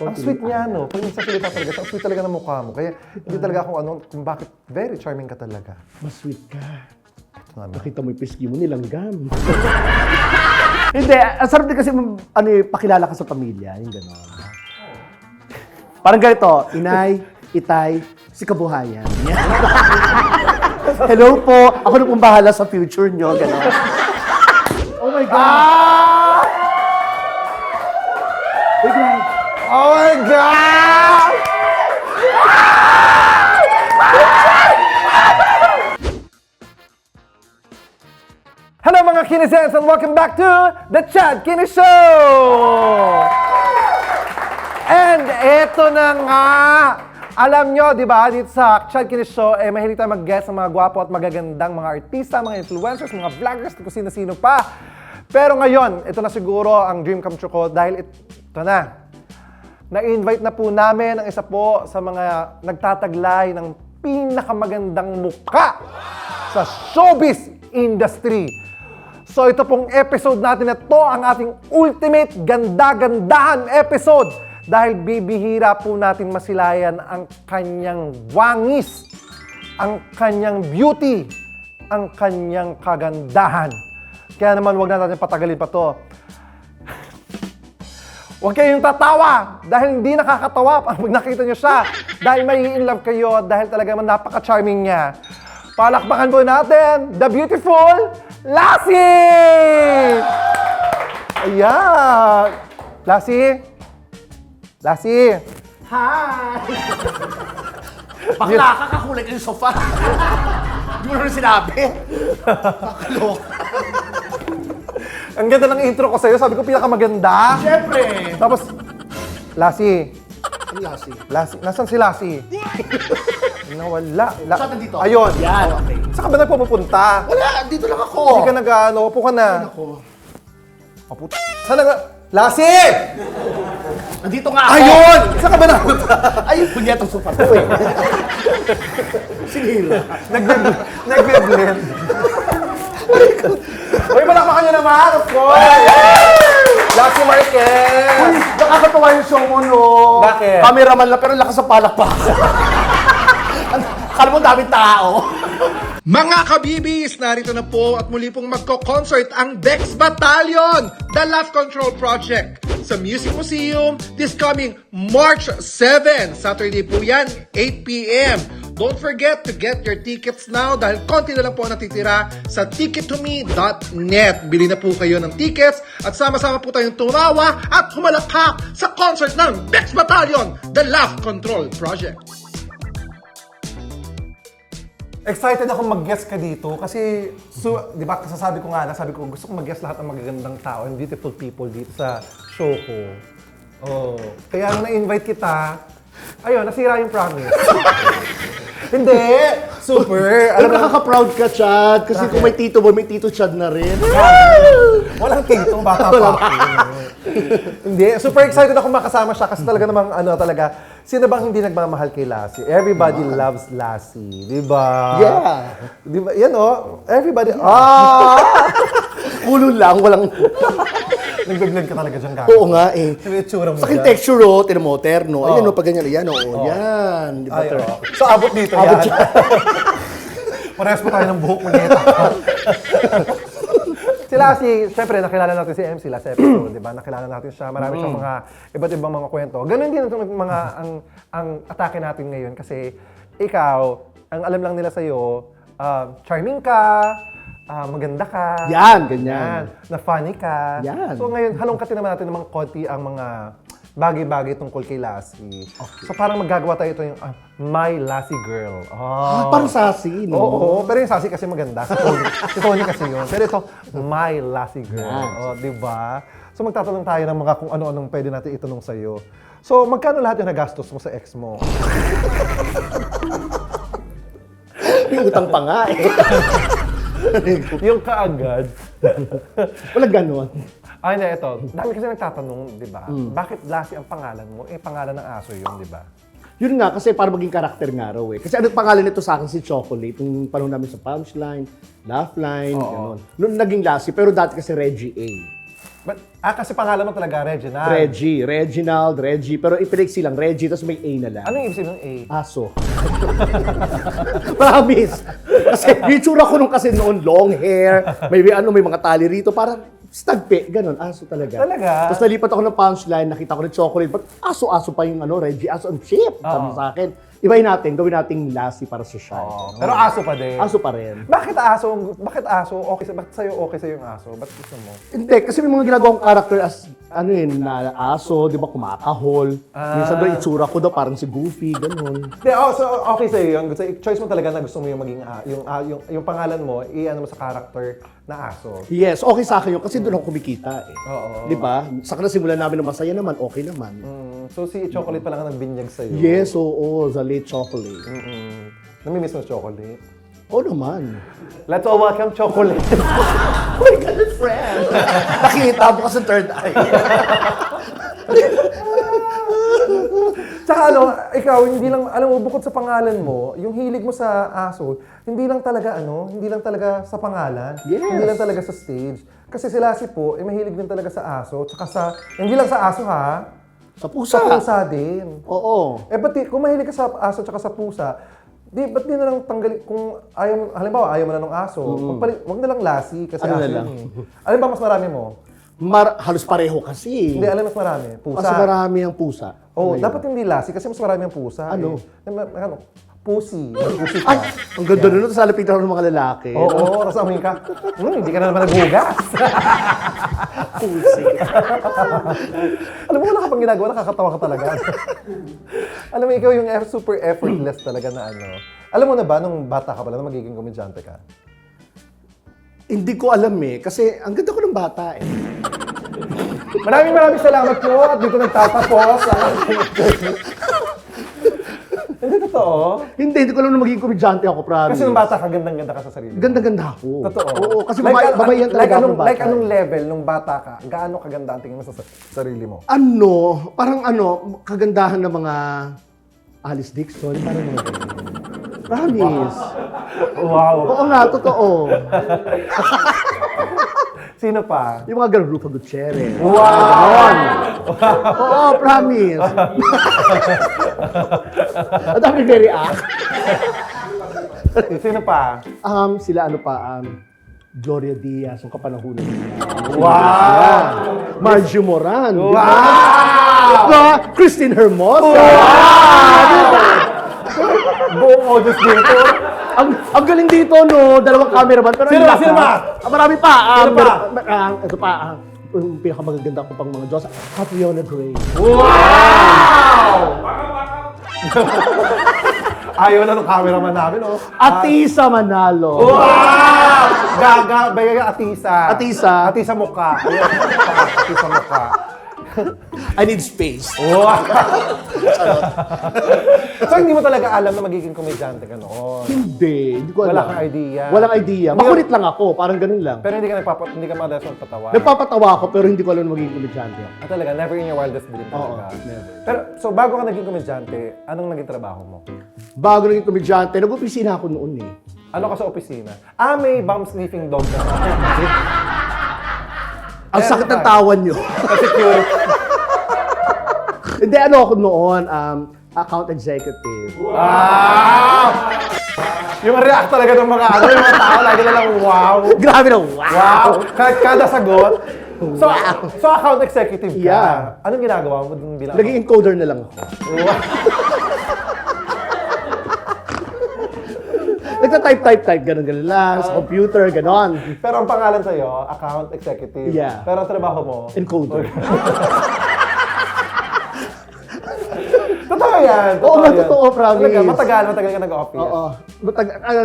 Ang sweet niya, no? Pag nagsasalita talaga, ang sweet talaga ng mukha mo. Kaya hindi talaga kung bakit very charming ka talaga. Mas sweet ka. Ito naman. Nakita mo yung pisngi mo, nilanggam. Hindi, ang sarap din kasi pakilala ka sa pamilya, yung gano'n. Parang ganito, inay, itay, si kabuhayan. Hello po, ako na pong bahala sa future nyo, gano'n. Oh my God! Wait lang. Oh my God! Hello mga Kinisens and welcome back to The Chad Kini Show! And eto na nga! Alam nyo, di ba, dito sa Chad Kini Show, mahilig tayo mag-guest ng mga gwapo at magagandang mga artista, mga influencers, mga vloggers, kung sino-sino pa. Pero ngayon, ito na siguro ang dream come true ko dahil ito na. Na-invite na po namin ang isa po sa mga nagtataglay ng pinakamagandang mukha sa showbiz industry. So ito pong episode natin na to ang ating ultimate ganda-gandahan episode dahil bibihira po natin masilayan ang kanyang wangis, ang kanyang beauty, ang kanyang kagandahan. Kaya naman huwag na natin patagalin pa to. Huwag kayong tatawa dahil hindi nakakatawa pag nakita nyo siya. Dahil may in love kayo dahil talaga naman napaka-charming niya. Palakpakan po natin, the beautiful Lassie! Ayan! Lassie? Lassie? Hi! Bakla ka, kakulay ka yung sofa. Hindi mo naman sinabi. Pakaloka. Ang ganda ng intro ko sa'yo. Sabi ko pinakamaganda. Siyempre. Tapos, Lassie. Ang Lassie. Lassie. Nasaan si Lassie? Nawala. Saan nandito? Ayun. Yan, okay. Saan ka ba nagpupunta? Wala, dito lang ako. Hindi ka nag-ano. Upo ka na. Ako. Opo. Saan na? Lassie! Nandito nga ako. Ayun! Saan ka ba napunta? Ayun, punyatang sofa ko eh. Sinira. Nagbe-blend. Uy, malakpakan nyo naman, of course! Lassie Marquez! Uy, nakakatawa yung show mo, no? Bakit? Cameraman lang, pero lakas sa palakpakan. Kala mo daming tao. Mga kabibis, narito na po at muli pong magko-concert ang Dex Battalion, The Love Control Project sa Music Museum this coming March 7. Saturday po yan, 8 p.m. Don't forget to get your tickets now dahil konti na lang po natitira sa tickettome.net. Bili na po kayo ng tickets at sama-sama po tayong tumawa at humalakak sa concert ng Dex Battalion, The Love Control Project. Excited ako mag-guest ka dito kasi, di ba, sabi ko gusto ko mag-guest lahat ng magagandang tao and beautiful people dito sa show ko. Oh, kaya nung na-invite kita, ayun, nasira yung promise. Hindi! Super! Alam, nakaka-proud ka, Chad. Kasi kung may tito mo, may tito Chad na rin. Walang tito, bata pa ako. Hindi, super excited ako makasama siya kasi talaga namang sino bang hindi nagmamahal kay Lassie? Everybody loves Lassie, di ba? Yeah. Di ba? Yan everybody, Ulo lang, walang... Nagbe-blend ka talaga dyan, Oo nga eh. Yung itsura mo Sa akin dyan. texture, tinan mo, terno. Ayan, pag ganyan, yan, yan. Di ba, Ay, terno? So, abot dito yan. Parehas po tayo ng buhok mo nito. Si Lassie, syempre, nakilala natin si MC last episode, di ba? Nakilala natin siya. Marami siyang mga iba't ibang mga kwento. Ganon din itong mga ang atake natin ngayon kasi ikaw, ang alam lang nila sa'yo, charming ka, maganda ka. Yan, ganyan. Na funny ka. Yan. So ngayon, halongkatin naman natin ng konti ang mga bagay-bagay tungkol kay Lassie. Okay. So parang maggagawa tayo ito yung My Lassie Girl. Parang sassy, no? Oo, pero yung Sassy kasi maganda. Si Tony kasi yun. Pero ito, My Lassie Girl. Yan. Di ba? So magtatanong tayo ng mga kung ano-anong pwede natin itanong sa'yo. So magkano lahat yung nagastos mo sa ex mo? May utang pa nga eh. Yung kaagad. Walang ganon. Ay, na ito. Dami kasi nagtatanong, di ba? Bakit Lassie ang pangalan mo? Pangalan ng aso yun, di ba? Yun nga, kasi para maging karakter nga raw eh. Kasi ano pangalan nito sa akin si Chocolate, yung panahon namin sa Punchline, Laugh Line, gano'n. Noon naging Lassie, pero dati kasi Reggie A. Kasi pangalan mo talaga, Reginald. Reginald, Reggie. Pero ipiniksi lang, Reggie, tapos may A na lang. Ano yung ibig sabihin ng A? Aso. Promise. Kasi yung tsura ko nung kasi noon, long hair, may mga tali rito, parang stagpe, ganun, aso talaga. Talaga? Tapos nalipat ako ng punchline, nakita ko ng chocolate, but aso-aso pa yung Reggie, aso ang cheap, sabi sa akin. Ibahin natin, gawin nating lassie para sa siya. Pero aso pa din. Aso pa rin. Bakit aso? Bakit sa'yo okay sa'yo yung aso? Ba't gusto mo? Hindi, kasi may mga ginagawang character as, na aso, di ba, kumakahol. Minsan daw itsura ko daw, parang si Goofy, ganun. Hindi, so okay sa'yo yun. Choice mo talaga na gusto mo yung maging, yung pangalan mo, i-ano mo sa character na aso. Yes, okay sa akin yun, kasi doon ako kumikita eh. Oo. Di ba? Saka nasimulan namin ng masaya naman, okay naman. So si Chocolate pa lang ang nagbinyag sa'yo. Yes, oo, the late chocolate. Namimiss mo Chocolate? Oo naman. Let's all welcome Chocolate. Oh my God, friend! Nakita mo kasi third eye. Tsaka ikaw, hindi lang, alam mo, bukod sa pangalan mo, yung hilig mo sa aso, hindi lang talaga sa pangalan, Yes. hindi lang talaga sa stage. Kasi si Lassie po, mahilig din talaga sa aso, tsaka hindi lang sa aso ha, Sa pusa. sa pusa din. Oo. Kung mahilig ka sa aso tsaka sa pusa, ba't di na lang tanggalin, kung halimbawa ayaw mo na ng aso, wag na lang Lassie, kasi Ano aso na lang? yun eh. Alin ba mas marami mo? Halos pareho kasi. Hindi, alin mas marami? Pusa. Kasi marami ang pusa. Dapat hindi Lassie kasi mas marami ang pusa. Ano? Pussy. Pussy ka. Ay, ang ganda nun, sa lapitan ng mga lalaki. Oo, tapos amoy ka, hindi ka na naman naghugas. Pusi. Alam mo, wala ka pang ginagawa, nakakatawa ka talaga. Alam mo, ikaw yung super effortless talaga na ano. Alam mo na ba, nung bata ka pala, na magiging komedyante ka? Hindi ko alam eh, kasi ang ganda ko ng bata eh. Maraming salamat po at dito nagtatapos ang Hindi totoo. Hindi ko alam na magiging komedyante ako, promise. Kasi nung bata ka, gandang-ganda ka sa sarili. Ganda-ganda ako. Totoo. Oo, kasi babae yan talaga ako bata. Like anong level nung bata ka, gaano kaganda ang tingin mo sa sarili mo? Parang kagandahan ng mga Alice Dixon, parang mga ganun. Promise. Wow. Oo nga, totoo. Sino pa? Yung mga ganun, Rufa Gutierrez. Wow! Oo, promise. Ang dami nag-react. Sino pa? Sila Gloria Diaz, ang kapanahunan nila. Wow! Marjo Moran. Wow! Diba? Christine Hermosa. Buong audience dito. Ang galing dito, no? Dalawang cameraman. Pero Sino ang ba? lakas, Sino ba? Marami pa. Sino pa? Ito pa. Yung pinakamagaganda ko pang mga Diyos. Catriona Gray. Wow! Ayaw na ng cameraman namin, oh. Atisa Manalo. Wow! Bayaga Atisa. Atisa. Atisa mukha. Ayan, Atisa mukha. I need space. Wow! So, hindi mo talaga alam na magiging komedyante ka noon? Hindi ko alam. Wala kang idea? Walang idea. Makulit lang ako. Parang ganun lang. Pero hindi ka madalas magpatawa? Nagpapatawa ako pero hindi ko alam na magiging komedyante ako. Talaga? Never in your wildest dream talaga? Oo, never. Pero, so bago ka naging komedyante, anong naging trabaho mo? Bago naging komedyante, nag-opisina ako noon eh. Ano ka sa opisina? May bomb sniffing dog na. Ang sakit ng tawan nyo. Sa security. Hindi, ako noon, account executive. Wow! Yung react talaga ng mga yung mga tao, lagi na lang, wow! Grabe na, wow! Wow! Kada sagot. So account executive ka. Yeah. Anong ginagawa mo dun bilang? Naging encoder na lang ako. Wow. Nagta-type, ganun lang, sa computer, ganon. Pero ang pangalan sa'yo, account executive. Yeah. Pero ang trabaho mo? Encoder. Totoo yan. Oo nga, yan. totoo, promise. Talaga, matagal ka nag-office. Oo.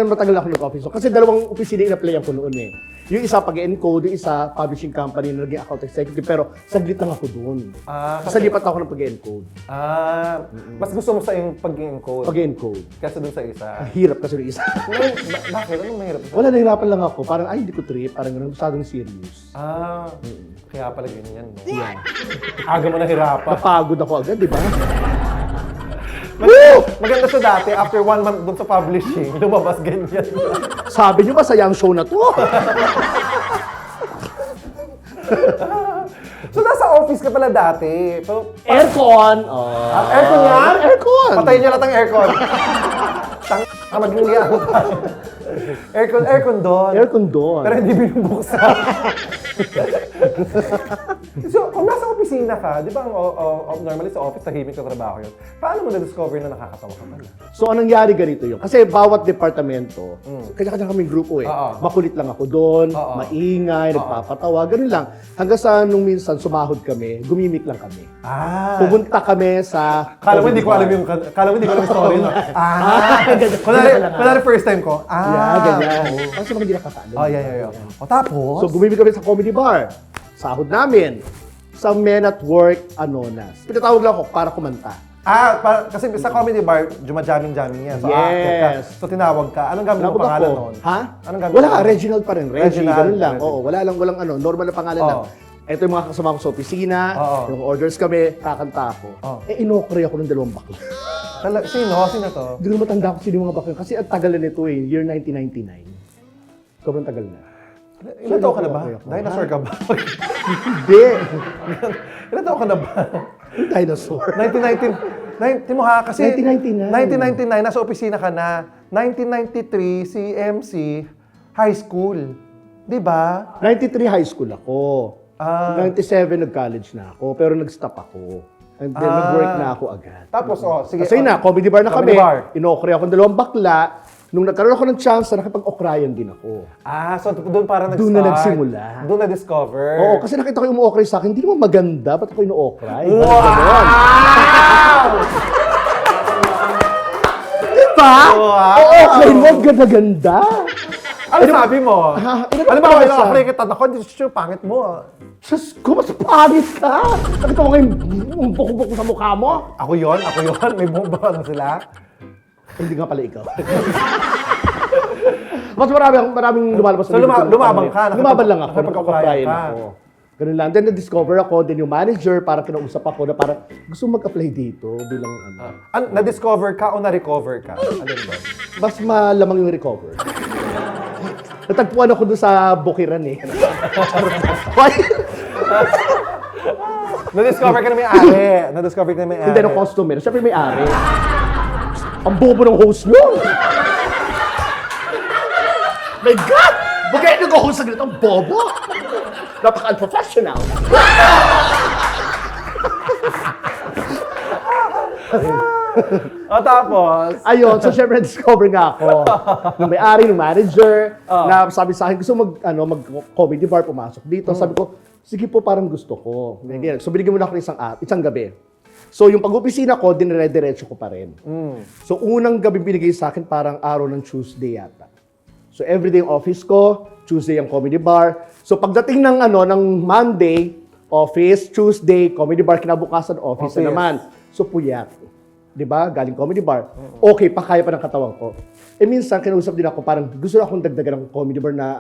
Matagal ako nag-office. Kasi dalawang opisina in-applyan ko noon eh. Yung isa pag-encode, yung isa publishing company na naging account executive. Pero saglit lang ako doon. Kasi lipat ako ng pag-encode. Mas gusto mo sa yung pag-encode Pag-encode. kaysa dun sa isa. Ang hirap kasi yung isa. Bakit? Anong mahirap? Wala, nahirapan lang ako. Parang, hindi ko trip. Parang ganun, masyadong serious. Kaya pala ganyan, no? Yeah. Aga mo nahirapan. Napagod ako agad, di ba? Maganda sa dati, after 1 month dun sa publishing, lumabas ganyan. Sabi niyo ba, sayang show na to? nasa office ka pala dati. Pero, Aircon! Oh. aircon yan? Aircon! Patayin niyo lahat ang aircon. Maging liyan tayo. Aircon doon. Aircon doon. Pero hindi binubuksan. So, kung nasa opisina ka, di ba normally sa office, tahimik na trabaho yun. Paano mo na-discover na nakakatawa ka pala? So, anong nangyari ganito yun? Kasi bawat departamento, kanya-kanya kaming grupo eh. Oo. Makulit lang ako doon, Oo. maingay, nagpapatawa, ganun lang. Hanggang sa nung minsan sumahod kami, gumimik lang kami. Pumunta kami sa... Kala mo hindi ko alam yung story, no? Kunwari first time ko. Yeah, ganyan. Kasi mga hindi nakakaalam. Yeah. O tapos? So, gumimik kami sa comedy bar. Sahod namin. Sa Men at Work, Anonas. Pinatawag lang ako para kumanta. Kasi sa comedy bar, jumajamming-jamming yan. So, Yes. ka. So, tinawag ka. Anong gamit mo Nabot pangalan ako. noon? Ha? Anong gamit Wala mo? ka, Reginald pa rin. Reggie, Reginald, ganun lang. Reggie. Oo, walang normal na pangalan Oo. lang. Ito yung mga kasama ko sa opisina, Oo. yung orders kami, kakanta ako. Oo. Inokray ako ng 2 bakla. Sino? Sino to? Hindi ko matanda ko sino yung mga bakla. Kasi ang tagal na nito eh, year 1999. Sobrang tagal na. Ilan taon ka na ba? Okay ako. Dinosaur ka ba? Hindi. Ilan taon ka na ba? Dinosaur. 1919 mo ha, kasi 1999. 1999, nasa opisina ka na. 1993, si MC, high school. Di ba? 93 high school ako. Ah. 97 nag-college na ako, pero nag-stop ako. And then nag-work na ako agad. Tapos, sige. Kasi na, comedy bar na Comedy kami. bar. Inokray ako ng 2 bakla. Nung nagkaroon ako ng chance na nakipag-okrayan din ako. So doon parang nag-start. Doon na nagsimula. Doon na-discover. Oo, kasi nakita ko yung umu-okray sa akin, hindi naman maganda. Ba't ako inu-okray? Wow! Diba? Wow! Oo, okray mo, ganda-ganda. Ano sabi mo? Ano ba ba kayo sa- nakakray kita? Ako, hindi sure, pangit mo. Diyos ko, mas pangit ka. Nakita mo ngayon, buko-buko sa mukha mo. Ako yon. May bomba na sila. Hindi nga pala ikaw. Mas maraming lumalabas So, lumabang ka, Lumaban lang ako. nakipag-okrayan ka. ako. Ganun lang. Then, na-discover ako. Then, yung manager, parang kinausap ako na parang gusto mo mag-apply dito bilang ano. Na-discover ka o na-recover ka? Alin ba? Mas malamang yung recover. Natagpuan ako doon sa Bukiran eh. Na-discover ka na may-ari. Na-discover ka na may-ari. Hindi, no customer. Siyempre may ari. Ang bobo ng host nyo! My God! Bakit nag-host sa ganito? Ang bobo! Napaka-unprofessional. Tapos? Ayun, so syempre discover nga ako. Nung may-ari, nung manager, na sabi sa akin, gusto mag-comedy bar, pumasok dito. Sabi ko, sige po, parang gusto ko. Ganyan. So binigyan mo na ako ng isang gabi. So yung pag-opisina ko, dinire-diretso ko pa rin. So unang gabi binigay sa akin, parang araw ng Tuesday yata. So everyday yung office ko, Tuesday ang comedy bar. So pagdating ng Monday, office, Tuesday, comedy bar, kinabukasan, office na naman. So puyat. 'Di ba? Galing comedy bar. Okay, kaya pa ng katawan ko. Minsan kinausap din ako, parang gusto na akong dagdagan ng comedy bar na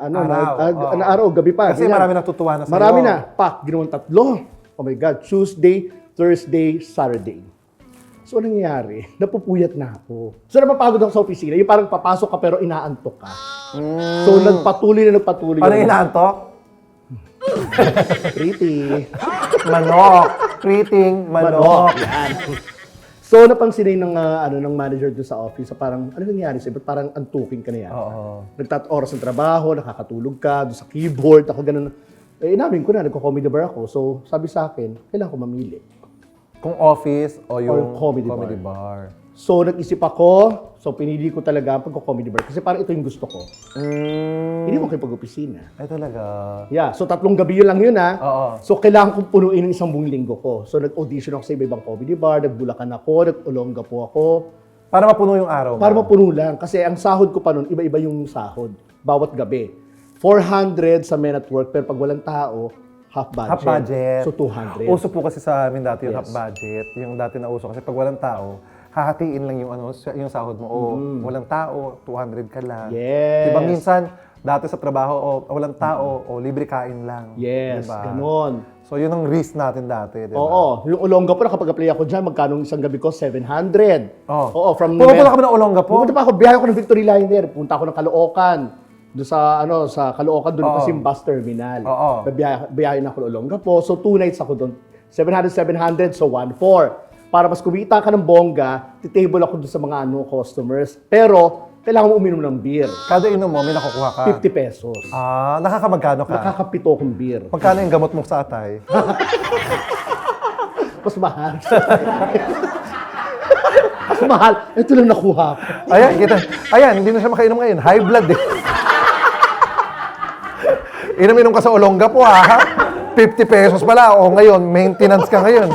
araw, gabi pa. Kasi ganyan. marami natutuwa na sa'yo. Marami na. Ginawang 3. Oh my God. Tuesday, Thursday, Saturday. So, anong nangyayari? Napupuyat na ako. So, napapagod ako sa opisina. Yung parang papasok ka pero inaantok ka. So, nagpatuloy. Paano inaantok? Pretty. Manok. Treating manok. Yan. So, napansin ng manager doon sa office, so parang, ano nangyari sa'yo? Ba't parang antuking ka na yan? Oo. Oras ng trabaho, nakakatulog ka, doon sa keyboard, ako ganun. Inamin ko na, nagko-comedy bar ako. So, sabi sa akin, kailangan ko mamili. Kung office o yung comedy bar. So, nag-isip ako. So, pinili ko talaga ang pagko-comedy bar. Kasi parang ito yung gusto ko. Hindi mo kayo pag-opisina. Ay, talaga. Yeah. So, 3 gabi yun lang yun, ha? Oo. So, kailangan kong punuin ng isang buong linggo ko. So, nag-audition ako sa iba-ibang comedy bar. Nagbulakan ako. Nag-Olonga po ako. Para mapuno yung araw mo. Para mapuno lang. Kasi ang sahod ko pa nun, iba-iba yung sahod. Bawat gabi. 400 sa Men at Work. Pero pag walang tao, half budget. Half budget. So, 200. Uso po kasi sa amin dati yung Yes. half budget. Yung dati na uso. Kasi pag walang tao, hahatiin lang yung yung sahod mo. O walang tao, 200 ka lang. Yes. Diba minsan, dati sa trabaho, walang tao, o libre kain lang. Yes, Diba? ganon. So yun ang risk natin dati, diba? Oo. Yung Olonga po, nakapag-apply ako dyan, magkano isang gabi ko? 700. Oh. Oo, from... Pumupunta ka ba ng Olonga po? Pumunta pa ako, biyahe ako ng Victory Liner. Punta ako ng Caloocan. Doon sa, sa Caloocan, doon Oo. kasi yung bus terminal. Oo. Biyahe na ako Olongapo. So, 2 nights ako doon. 700, so 1,400. Para mas kumita ka ng bongga, titable ako doon sa mga customers. Pero, kailangan mo uminom ng beer. Kada inom mo, may nakukuha ka. 50 pesos. Nakakamagkano ka? Nakakapito akong beer. Magkano yung gamot mo sa atay? Mas mahal. Mas mahal. Ito lang nakuha ko. Ayan, kita. Ayan, hindi na siya makainom ngayon. High blood eh. Inom-inom ka sa Olongapo ha. 50 pesos pala. O ngayon, maintenance ka ngayon.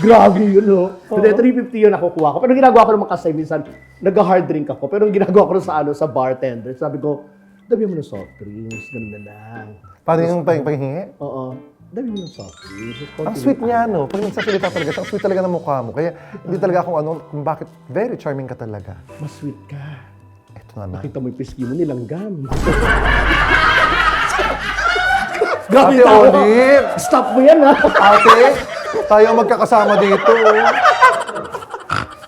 Grabe yun, no? Hindi, 350 yun nakukuha ko. Pero ginagawa ko naman kasi minsan, nag-hard drink ako. Pero ang ginagawa ko sa sa bartender, sabi ko, dami mo ng soft drinks, ganun na lang. Paano yung paghingi? Oo. Dami mo ng soft drinks. Ang sweet niya, no? Pag nagsasalita talaga siya, ang sweet talaga ng mukha mo. Kaya hindi talaga kung kung bakit very charming ka talaga. Mas sweet ka. Ito naman. Nakita mo yung piski mo, nilanggam. Ate Olive! Stop mo yan, ha? Ate, tayo ang magkakasama dito.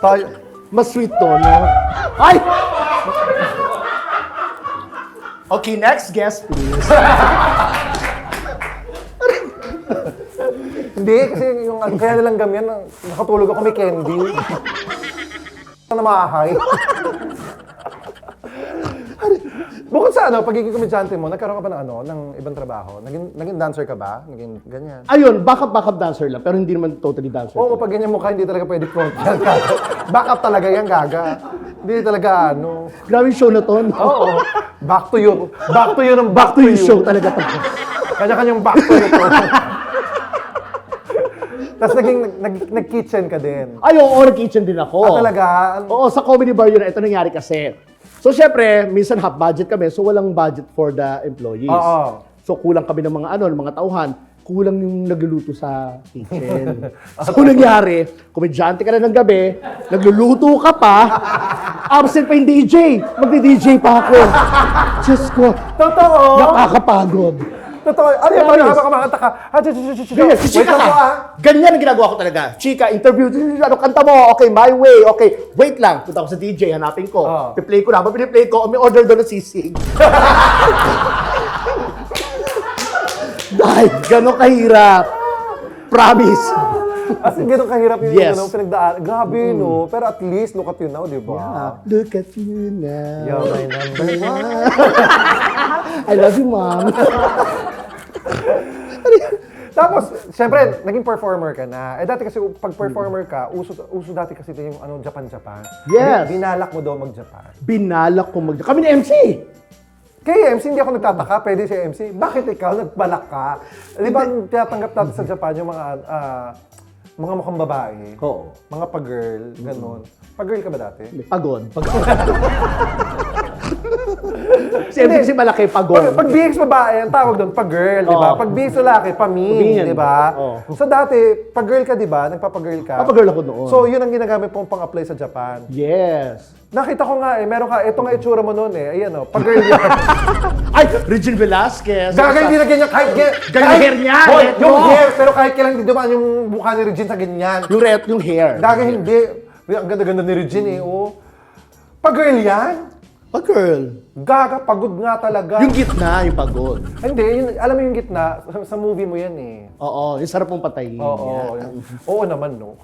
Tayo. Mas sweet to, no? Ay! Okay, next guest, please. Hindi, kasi yung kaya nilanggam yan, nakatulog ako may candy. Na maahay. Bukod sa pagiging komedyante mo, nagkaroon ka ba ng ng ibang trabaho? Naging dancer ka ba? Naging ganyan? Ayun, backup dancer lang, pero hindi naman totally dancer. Oo, pag ganyan mukha, hindi talaga pwede front yan. Backup talaga yan, gaga. Hindi talaga Grabe yung show na to, no? Oo. Back to you. Back to you ng Back to you show talaga to. Kanya-kanyang back to you to. Tapos nag-kitchen ka din. Ay, oo, nag-kitchen din ako. Talaga? Oo, sa comedy bar yun, ito nangyari kasi. So, syempre, minsan half budget kami, so walang budget for the employees. Oo. So, kulang kami ng mga ng mga tauhan. Kulang yung nagluluto sa kitchen. So, nangyari, komedyante ka na ng gabi, nagluluto ka pa, absent pa yung DJ. Magdi-DJ pa ako. Diyos ko, Totoo? nakakapagod. Totoo. Ano yung Serious? habang kumakanta ka? Ganyan, si Wait Chika lang po ka. Ganyan ang ginagawa ko talaga. Chika, interview, kanta mo, okay, my way, okay. Wait lang, punta ako sa DJ, hanapin ko. Oh. Piplay ko na. Habang piniplay ko, may order doon ng sisig. Dahil, gano'ng kahirap. Promise. As in, ganun kahirap yung Yes. pinagdaan. Grabe, no? Pero at least, look at you now, di ba? Look at you now. You're my number one. I love you, mom. Tapos, syempre, naging performer ka na. Dati kasi pag performer ka, uso dati kasi ito yung Japan-Japan. Yes. Binalak mo daw mag-Japan. Binalak ko Kami ni MC. Kay MC, hindi ako nagtataka. Pwede si MC. Bakit ikaw nagbalak ka? Di ba tinatanggap natin sa Japan yung mga mukhang babae? Oo. Mga pag-girl, gano'n. Pag-girl ka ba dati? Pagod. Si MC kasi malaki, pagod. Pag BX babae, ang tawag doon, pag-girl, di ba? Oo. Pag BX lalaki, Pamin. pamin, di ba? Oo. So dati, pag-girl ka, di ba? Nagpapag-girl ka. Papag-girl ako noon. So yun ang ginagamit pong pang-apply sa Japan. Yes. Nakita ko nga meron ka, ito nga itsura mo noon Ayan pag-girl yan. Ay, Regine Velasquez. Gaga, hindi na ganyan, kahit Ganyan hair niya, Hoy, retro. yung hair, pero kahit kailan hindi dumaan yung mukha ni Regine sa ganyan. Yung hair. Gaga, hindi. Ang ganda-ganda ni Regine Pag-girl yan? Pag-girl. Gaga, pagod nga talaga. Yung gitna, yung pagod. Hindi, alam mo yung gitna, sa movie mo yan Oo, yung sarap mong patayin. Oo. Yan. Oo naman, no?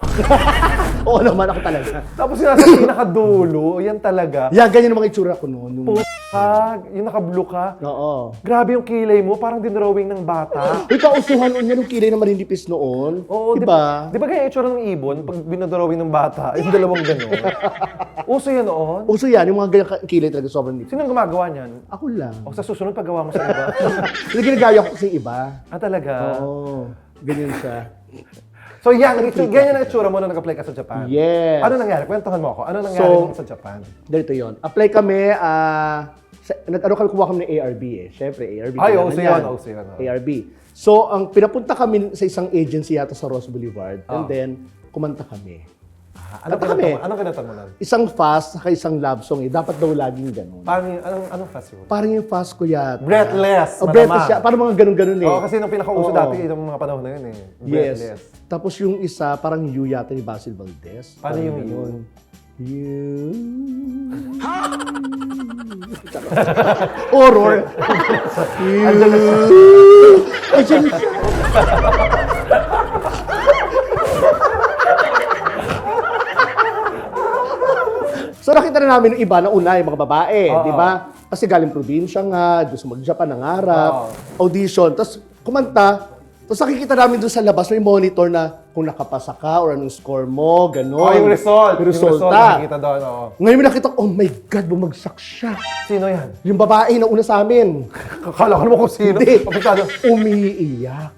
Oo naman, ako talaga. Tapos yung nasa pinakadulo, yan talaga. Yan, ganyan ang mga itsura ko noon. Yung naka-blue ka. Oo. Grabe yung kilay mo, parang dinrawing ng bata. Uy, kausuhan nun yan, yung kilay na maninipis noon. Oo, diba? Di ba ganyan yung itsura ng ibon pag binadrawing ng bata? Yung dalawang gano'n. Uso yan noon. Uso yan, yung mga ganyan kilay talaga sobrang nipis. Sino ang gumagawa niyan? Ako lang. O sa susunod, paggawa mo sa iba. Hindi ginagaya ko sa iba. Talaga? Oo. Ganyan siya. So yan, ganyan ang itsura mo nung nag-apply ka sa Japan. Yes. Ano nangyari? Kwentuhan mo ako. Ano nangyari nung sa Japan? Ganito yon. Apply kami, kuha kami ng ARB Siyempre, ARB. Ay, kailangan uso yan. yun, uso yun. ARB. So, ang pinapunta kami sa isang agency yata sa Ross Boulevard, and then, kumanta kami. Anong kinatan mo nun? Isang fast, saka isang love song Dapat daw laging ganun. Anong fast yun? Parang yung fast ko yata. Breathless, Breathless siya. Parang mga ganun-ganun Oo, kasi nung pinakauso Oo. dati, itong mga panahon na yun Yes. Breathless. Tapos yung isa, parang You yata ni Basil Valdez. Paano Parang yung ganun. You. Horror. You. Ay, dyan. So nakita na namin yung iba na una, yung mga babae, Oo. di ba? Kasi galing probinsya nga, gusto mag-Japan, nangarap, audition, tapos kumanta, tapos nakikita namin doon sa labas, may monitor na kung nakapasa ka or anong score mo, gano'n. Yung result. Yung Yung result resulta. nakikita doon, oo. Ngayon may nakita, oh my God, bumagsak siya. Sino yan? Yung babae na una sa amin. Kakala ko naman kung sino. Hindi. Kapitado. Umiiyak.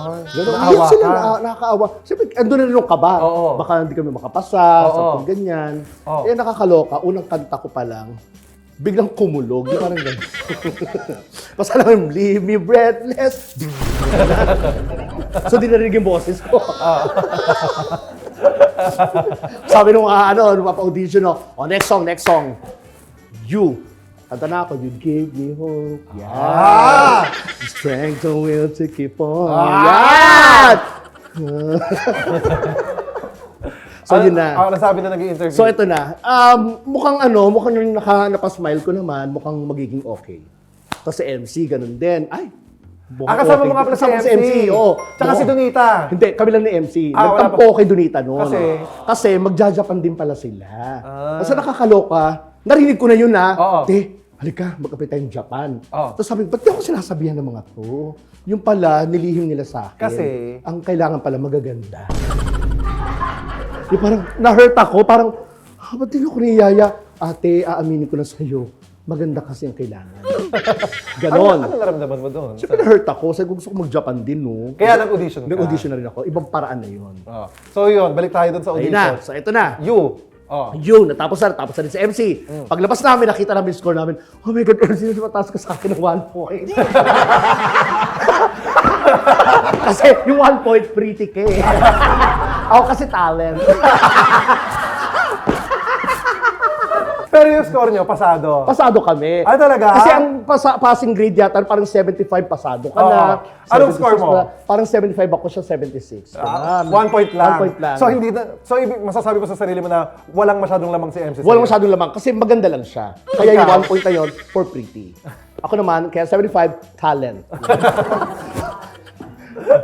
Ganun. Naawa Iyak sila, ka. nakakaawa. Siyempre, andun na rin yung kaba. Oo. Baka hindi kami makapasa, Oo. something ganyan. Oo. Eh, nakakaloka. Unang kanta ko pa lang, biglang kumulog. Yung parang ganyan. Basta lang, leave me breathless. So, di narinig yung boses ko. Sabi nung nung mapa-audition, next song. You. Kanta na ako, you gave me hope. Yeah. Strength and will to keep on. Yan! So, yun na. Nasabi na nag-i-interview. So, ito na. Mukhang yung napasmile ko naman, mukhang magiging okay. Tapos si MC, ganun din. Ay, kasama mo nga pala si MC. Oo. Tsaka si Donita. Hindi, kami lang ni MC. Wala Nagtampo kay Donita noon. Kasi? magja-Japan din pala sila. Kasi nakakaloka. Narinig ko na yun Oo. Halika, magkapit tayong Japan. Oo. Tapos sabi ko, ba't di ako sinasabihan ng mga to? Yung pala, nilihim nila sa akin. Kasi? Ang kailangan pala magaganda. Yung parang, na-hurt ako. Parang, ba't di ako niyaya? Ate, aaminin ko na sa'yo. Maganda kasi ang kailangan. Ganon. Ano naramdaman mo doon? Siyempre na-hurt ako. Sabi ko, gusto ko mag-Japan din, no? Kaya nag-audition ka? Nag-audition na rin ako. Ibang paraan na yun. Oh. So yun, balik tayo doon sa Ayun audition. na. So, ito na. You. Oh. Yun, natapos na rin si MC. Paglabas namin, nakita namin yung score namin. Oh my God, MC, mataas ka sa akin ng 1 point. Kasi yung 1 point, pretty ka eh. Ako kasi talent. Pero yung score nyo, pasado. Pasado kami. Ah, talaga? Kasi ang passing grade yata, parang 75 pasado ka na. Oo. Anong 76 score mo? Parang 75 ako siya, 76. 1 point lang. 1 point lang. So hindi na, masasabi mo sa sarili mo na walang masyadong lamang si MC. Walang masyadong lamang kasi maganda lang siya. Kaya yung 1 point na yun, for pretty. Ako naman, kaya 75, talent.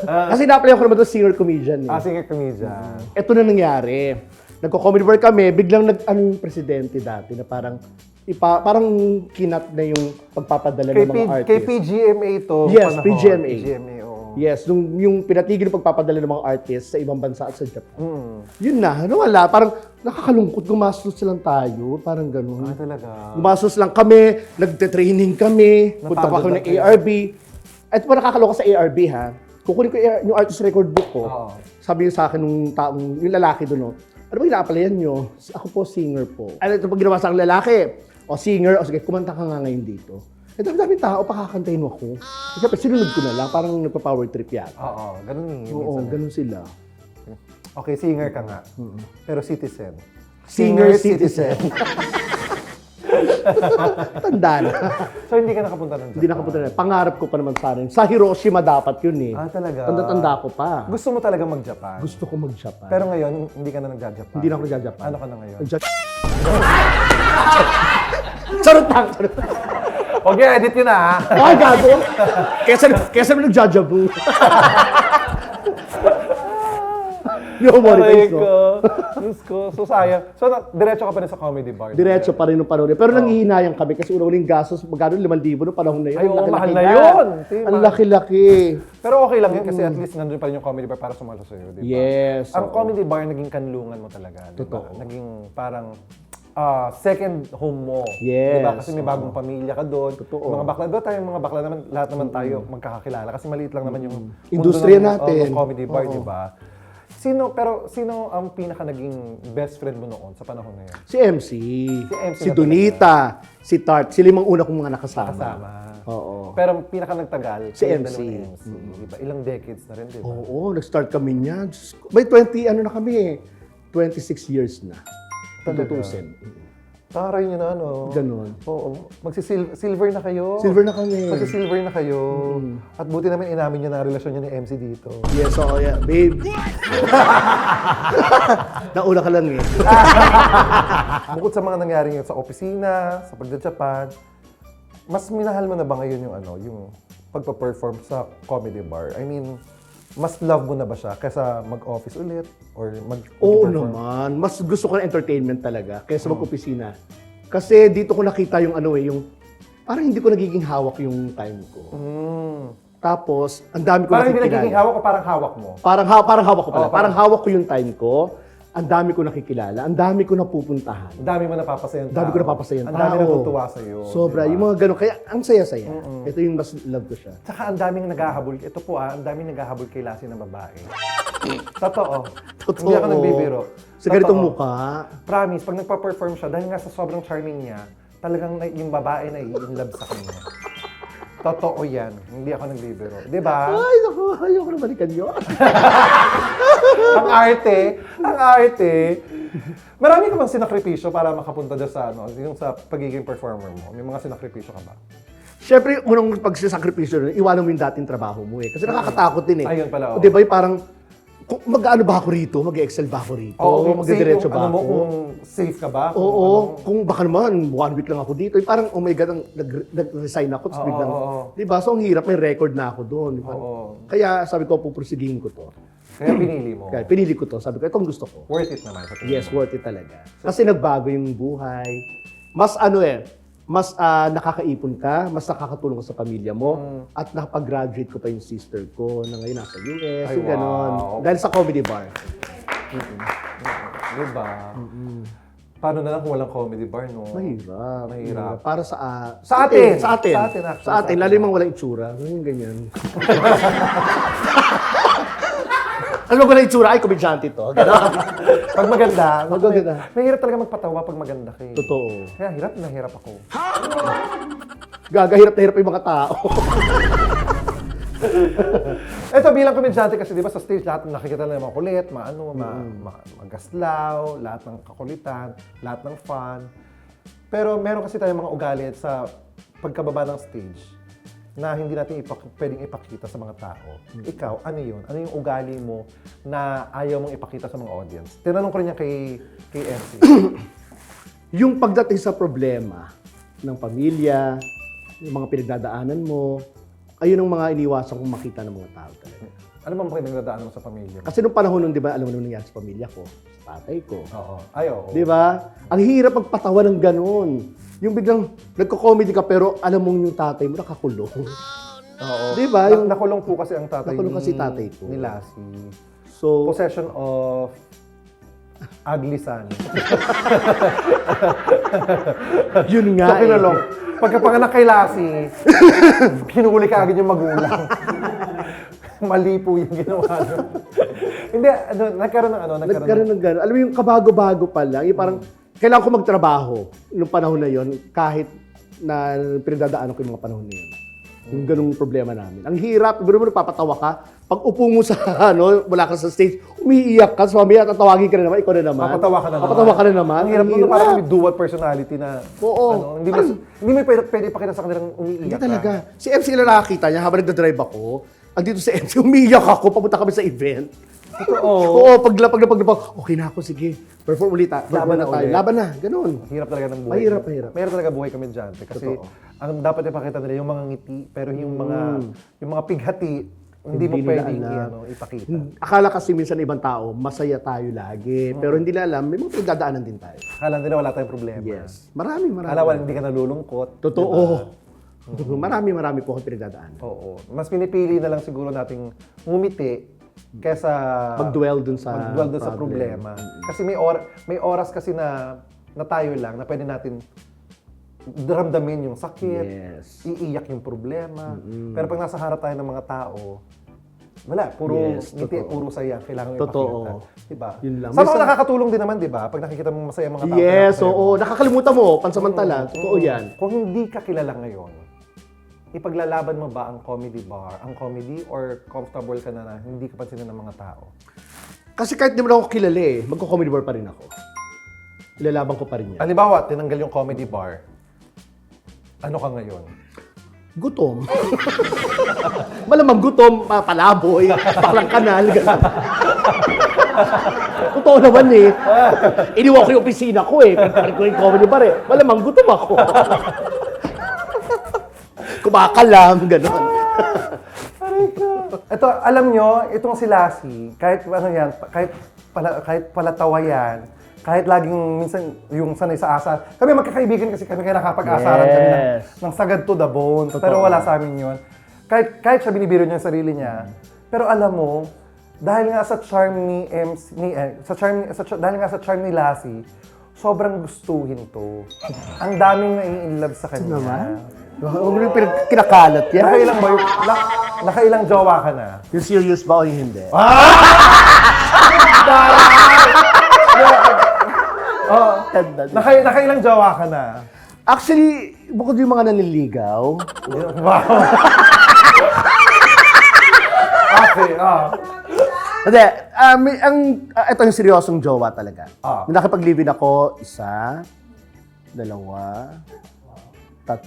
Kasi na-apply ako naman doon singer comedian. Singer comedian. Ito na nangyari. Nagko-comedy bar kami, biglang yung presidente dati na parang kinat na yung pagpapadala ng mga artist. Kay PGMA to. Yes, panahon. PGMA. PGMA, oo. Yes, yung pinatigil yung pagpapadala ng mga artist sa ibang bansa at sa Japan. Yun na, wala. Parang nakakalungkot, gumastos lang tayo. Parang gano'n. Talaga. Gumastos lang kami, nagte-training kami, punta pa Napagod kami ng na kayo. ARB. At pa nakakaloka sa ARB ha, kukunin ko yung artist record book ko. Oo. Sabi sa akin yung lalaki doon, ano ba ina-applyan nyo? Ako po, singer po. Ano ito pag ginawa sa akin lalaki? O singer, o sige, kumanta ka nga ngayon dito. Eh, dami tao, pakakantayin mo ako. Siyempre, sinunod ko na lang, parang nagpa-power trip yata. Oo, ganun yung Oo, minsan. ganun sila. Okay, singer ka nga. Pero citizen. Singer, citizen. Tanda na. So hindi ka nakapunta ng Japan? Hindi nakapunta na. Pangarap ko pa naman sa akin. Sa Hiroshima dapat yun eh. Talaga? Tanda-tanda ko pa. Gusto mo talaga mag-Japan? Gusto ko mag-Japan. Pero ngayon, hindi ka na nagja-Japan? Hindi na ako nagja-Japan. Ano ka na ngayon? Charot lang! Okay, edit yun na. Ay, gago! Kesa naman nagjajabu. Yung monetize, no? Diyos ko. So, sayang. So, diretso ka pa rin sa comedy bar? Diretso pa rin nung panahon. Pero nanghihinayang kami kasi una-uling gastos, magkano 5,000 noong panahon na yun. Ay, oo, Laki-laki mahal na yun. Ang laki-laki. Pero okay lang yun kasi at least nandun pa rin yung comedy bar para sumalo sa'yo, di ba? Yes. Ang oo. comedy bar naging kanlungan mo talaga, di ba? Totoo. Naging parang second home mo. Yes. Di ba? Kasi may bagong pamilya ka doon. Totoo. Mga bakla, doon tayong mga bakla naman, lahat naman tayo magkakakilala. Kasi maliit lang naman yung mundo Industriya ng, natin. ng comedy bar, di ba? Sino ang pinaka naging best friend mo noon sa panahon na yun? Si MC. MC Si na Donita. Si Tart. Sila yung mga una kong mga nakasama. Kasama. Oo. Pero pinaka nagtagal, Si kayong MC. dalawang MC. Di ba? Ilang decades na rin, di ba? Oo, nag-start kami niyan. Diyos ko. May 20, ano na kami eh. 26 years na. Talaga? Tutusin. Taray niyo na, ano? Ganon. Oo. Silver na kayo. Silver na kami. Magsi-silver na kayo. At buti naman inamin niyo na relasyon niyo ni MC dito. Yes, oo, yeah. Babe. Nauna ka lang eh. Bukod sa mga nangyari ngayon sa opisina, sa pagda-Japan, mas minahal mo na ba ngayon yung yung pagpa-perform sa comedy bar? I mean, mas love mo na ba siya kaysa mag-office ulit or Oo mag-perform? naman. Mas gusto ko ng entertainment talaga kaysa mag-opisina. Kasi dito ko nakita yung yung parang hindi ko nagiging hawak yung time ko. Tapos, ang dami ko Parang hindi nakikilala. nagiging hawak o parang hawak mo? Parang hawak ko pala. Oo, parang hawak ko yung time ko. Ang dami ko nakikilala. Ang dami ko napupuntahan. Ang dami mo napapasayang Ang dami ko napapasayang Ang dami tao. natutuwa sa'yo. Sobra. diba? Yung mga ganun. Kaya ang saya-saya. Ito yung mas love ko siya. Tsaka ang daming naghahabol. Ito po ang daming naghahabol kay Lassie na babae. Totoo. Hindi ako nagbibiro. Sa ganitong Totoo. mukha. Promise, pag nagpa-perform siya, dahil nga sa sobrang charming niya, talagang yung babae na in love sa kanya. Totoo yan. Hindi ako nagbibiro. Di ba? Ay, naku. Ayoko na balikan yun. Ang arte. Ang arte. Marami ka bang sinakripisyo para makapunta dyan sa yung sa pagiging performer mo? May mga sinakripisyo ka ba? Siyempre, unang pagsasakripisyo, iwanan mo yung dating trabaho mo eh. Kasi nakakatakot din eh. Ayun pala, oh. Di ba yung parang, kung mag-ano ba ako rito? Mag-excel ba ako rito? Magdidiretso ba ano mo, ako? kung safe ka ba? Kung Oo, ano- kung baka naman, 1 week lang ako dito. Yung parang, oh my God, nag-resign ako. Tapos biglang, di ba? So, ang hirap, may record na ako doon. Di ba? Oo. Kaya sabi ko, pupursigihin ko to. Kaya pinili mo. Kaya pinili ko to. Sabi ko, itong gusto ko. Worth it naman sa tingin Yes, mo. worth it talaga. Kasi nagbago yung buhay. Mas mas nakakaipon ka, mas nakakatulong ka sa pamilya mo, at nakapag-graduate ko pa yung sister ko na ngayon nasa US, Ay, yung ganon. wow. Dahil sa comedy bar. Di ba? Paano na lang kung walang comedy bar, no? Mahirap. Mahirap. Para sa Sa atin. Sa atin. Sa atin, actually. Sa atin. Lalo yung mga walang itsura. Yung ganyan. Ano ba walang itsura? Ay, komedyante to. Ganon. Pag maganda, Maganda. mahirap talaga magpatawa pag maganda ka eh. Totoo. Kaya hirap na hirap ako. Gagahirap na hirap yung mga tao. Ito bilang komedyante kasi di ba sa stage lahat nakikita na mga kulit, magaslaw, lahat ng kakulitan, lahat ng fun. Pero meron kasi tayong mga ugali sa pagkababa ng stage na hindi natin pwedeng ipakita sa mga tao. Ikaw, ano yun? Ano yung ugali mo na ayaw mong ipakita sa mga audience? Tinanong ko rin yan kay MC. Yung pagdating sa problema ng pamilya, yung mga pinagdadaanan mo, ayun ang mga iniwasan kong makita ng mga tao talaga. Ano bang pinagdadaanan mo sa pamilya mo? Kasi nung panahon nun, di ba, alam mo nung nangyari sa pamilya ko, sa tatay ko. Oo. Ay, oo. Di ba? Ang hirap magpatawa ng ganun. Yung biglang nagko-comedy ka pero alam mong yung tatay mo nakakulong. Oo. Di ba? Yung Nakulong po kasi ang tatay Nakulong kasi tatay ko. ni Lassie. so Possession of ugly son. yun nga. So, kinulong. Pagkapanganak kay Lassie, pinuli ka agad yung magulang. Mali po yung ginawa. Hindi, nagkaroon ng Nagkaroon ng gano'n. Alam mo yung kabago-bago pa lang, yung parang kailangan ko magtrabaho nung panahon na yon kahit na pinagdadaanan ko yung mga panahon na yun. Yung ganung problema namin. Ang hirap, pero mo nagpapatawa ka, pag upo mo sa, wala ka sa stage, umiiyak ka, so mamaya tatawagin ka na naman, ikaw na naman. Papatawa ka na naman. Papatawa ka na naman. Ang hirap nun, parang may dual personality na, Oo. hindi mo pwede ipakita sa kanilang umiiyak Hindi ka. talaga. Si MC lang nakakita niya habang nagdadrive ako. Ang dito si MC, umiiyak ako, papunta kami sa event. Oo. Oo, pag okay na ako, sige. Perform ulit. Laban na ulit. Laban na, ganun. Hirap talaga ng buhay. Mahirap, mahirap. Mahirap talaga buhay komedyante kasi Totoo. ang dapat ipakita nila yung mga ngiti, pero yung mga pighati, hindi mo Hindi nila pwedeng alam. ipakita. Akala kasi minsan ng ibang tao, masaya tayo lagi. Pero hindi nila alam, may mga pinagdadaanan din tayo. Akala nila wala tayong problema. Yes. Marami. Akala hindi ka nalulungkot. Totoo. Marami po akong pinagdadaanan. Oo. Mas pinipili na lang siguro nating ngumiti kesa Mag-dwell dun sa problema. Kasi may oras kasi na tayo lang na pwede natin ramdamin yung sakit, Yes. iiyak yung problema. Pero pag nasa harap tayo ng mga tao, wala, puro Yes, ngiti, totoo. puro saya, kailangan Totoo. ipakita. Diba? Yun lang. Sa mga Minsan- nakakatulong din naman, di ba? Pag nakikita mo masaya mga tao. Yes, masaya oo. Nakakalimutan mo, pansamantala. Totoo yan. Kung hindi ka kilala ngayon, ipaglalaban mo ba ang comedy bar, ang comedy, or comfortable ka na hindi ka pansinin ng mga tao? Kasi kahit di mo na ako kilala magko-comedy bar pa rin ako. ilalaban ko pa rin yan. Halimbawa, tinanggal yung comedy bar. Ano ka ngayon? Gutom. Malamang gutom, palaboy, paklang kanal, gano'n. Totoo naman eh. Iniwan ko yung opisina ko eh. Pagkarin ko yung comedy bar eh. Malamang gutom ako. Kumakalam, gano'n. Ito, alam nyo, itong si Lassie, kahit ano yan, kahit palatawa yan, kahit laging minsan yung sanay sa asar. Kami magkakaibigan kasi kami kaya nakapag-asaran kami ng sagad to the bone. Pero wala sa amin yun. Kahit siya binibiro niya yung sarili niya. Pero alam mo, dahil nga sa charm ni dahil nga sa charm ni Lassie, sobrang gustuhin to. Ang daming nai-inlove sa kanya. naman? Huwag mo yung kinakalat yan. Nakailang ba yung, nakailang jowa ka na? Yung serious ba o yung hindi? Nakailang jowa ka na? Actually, bukod yung mga nanliligaw, Wow. Okay, hindi, ito yung seryosong jowa talaga. Nung nakipag-live-in ako, 1, 2, 3.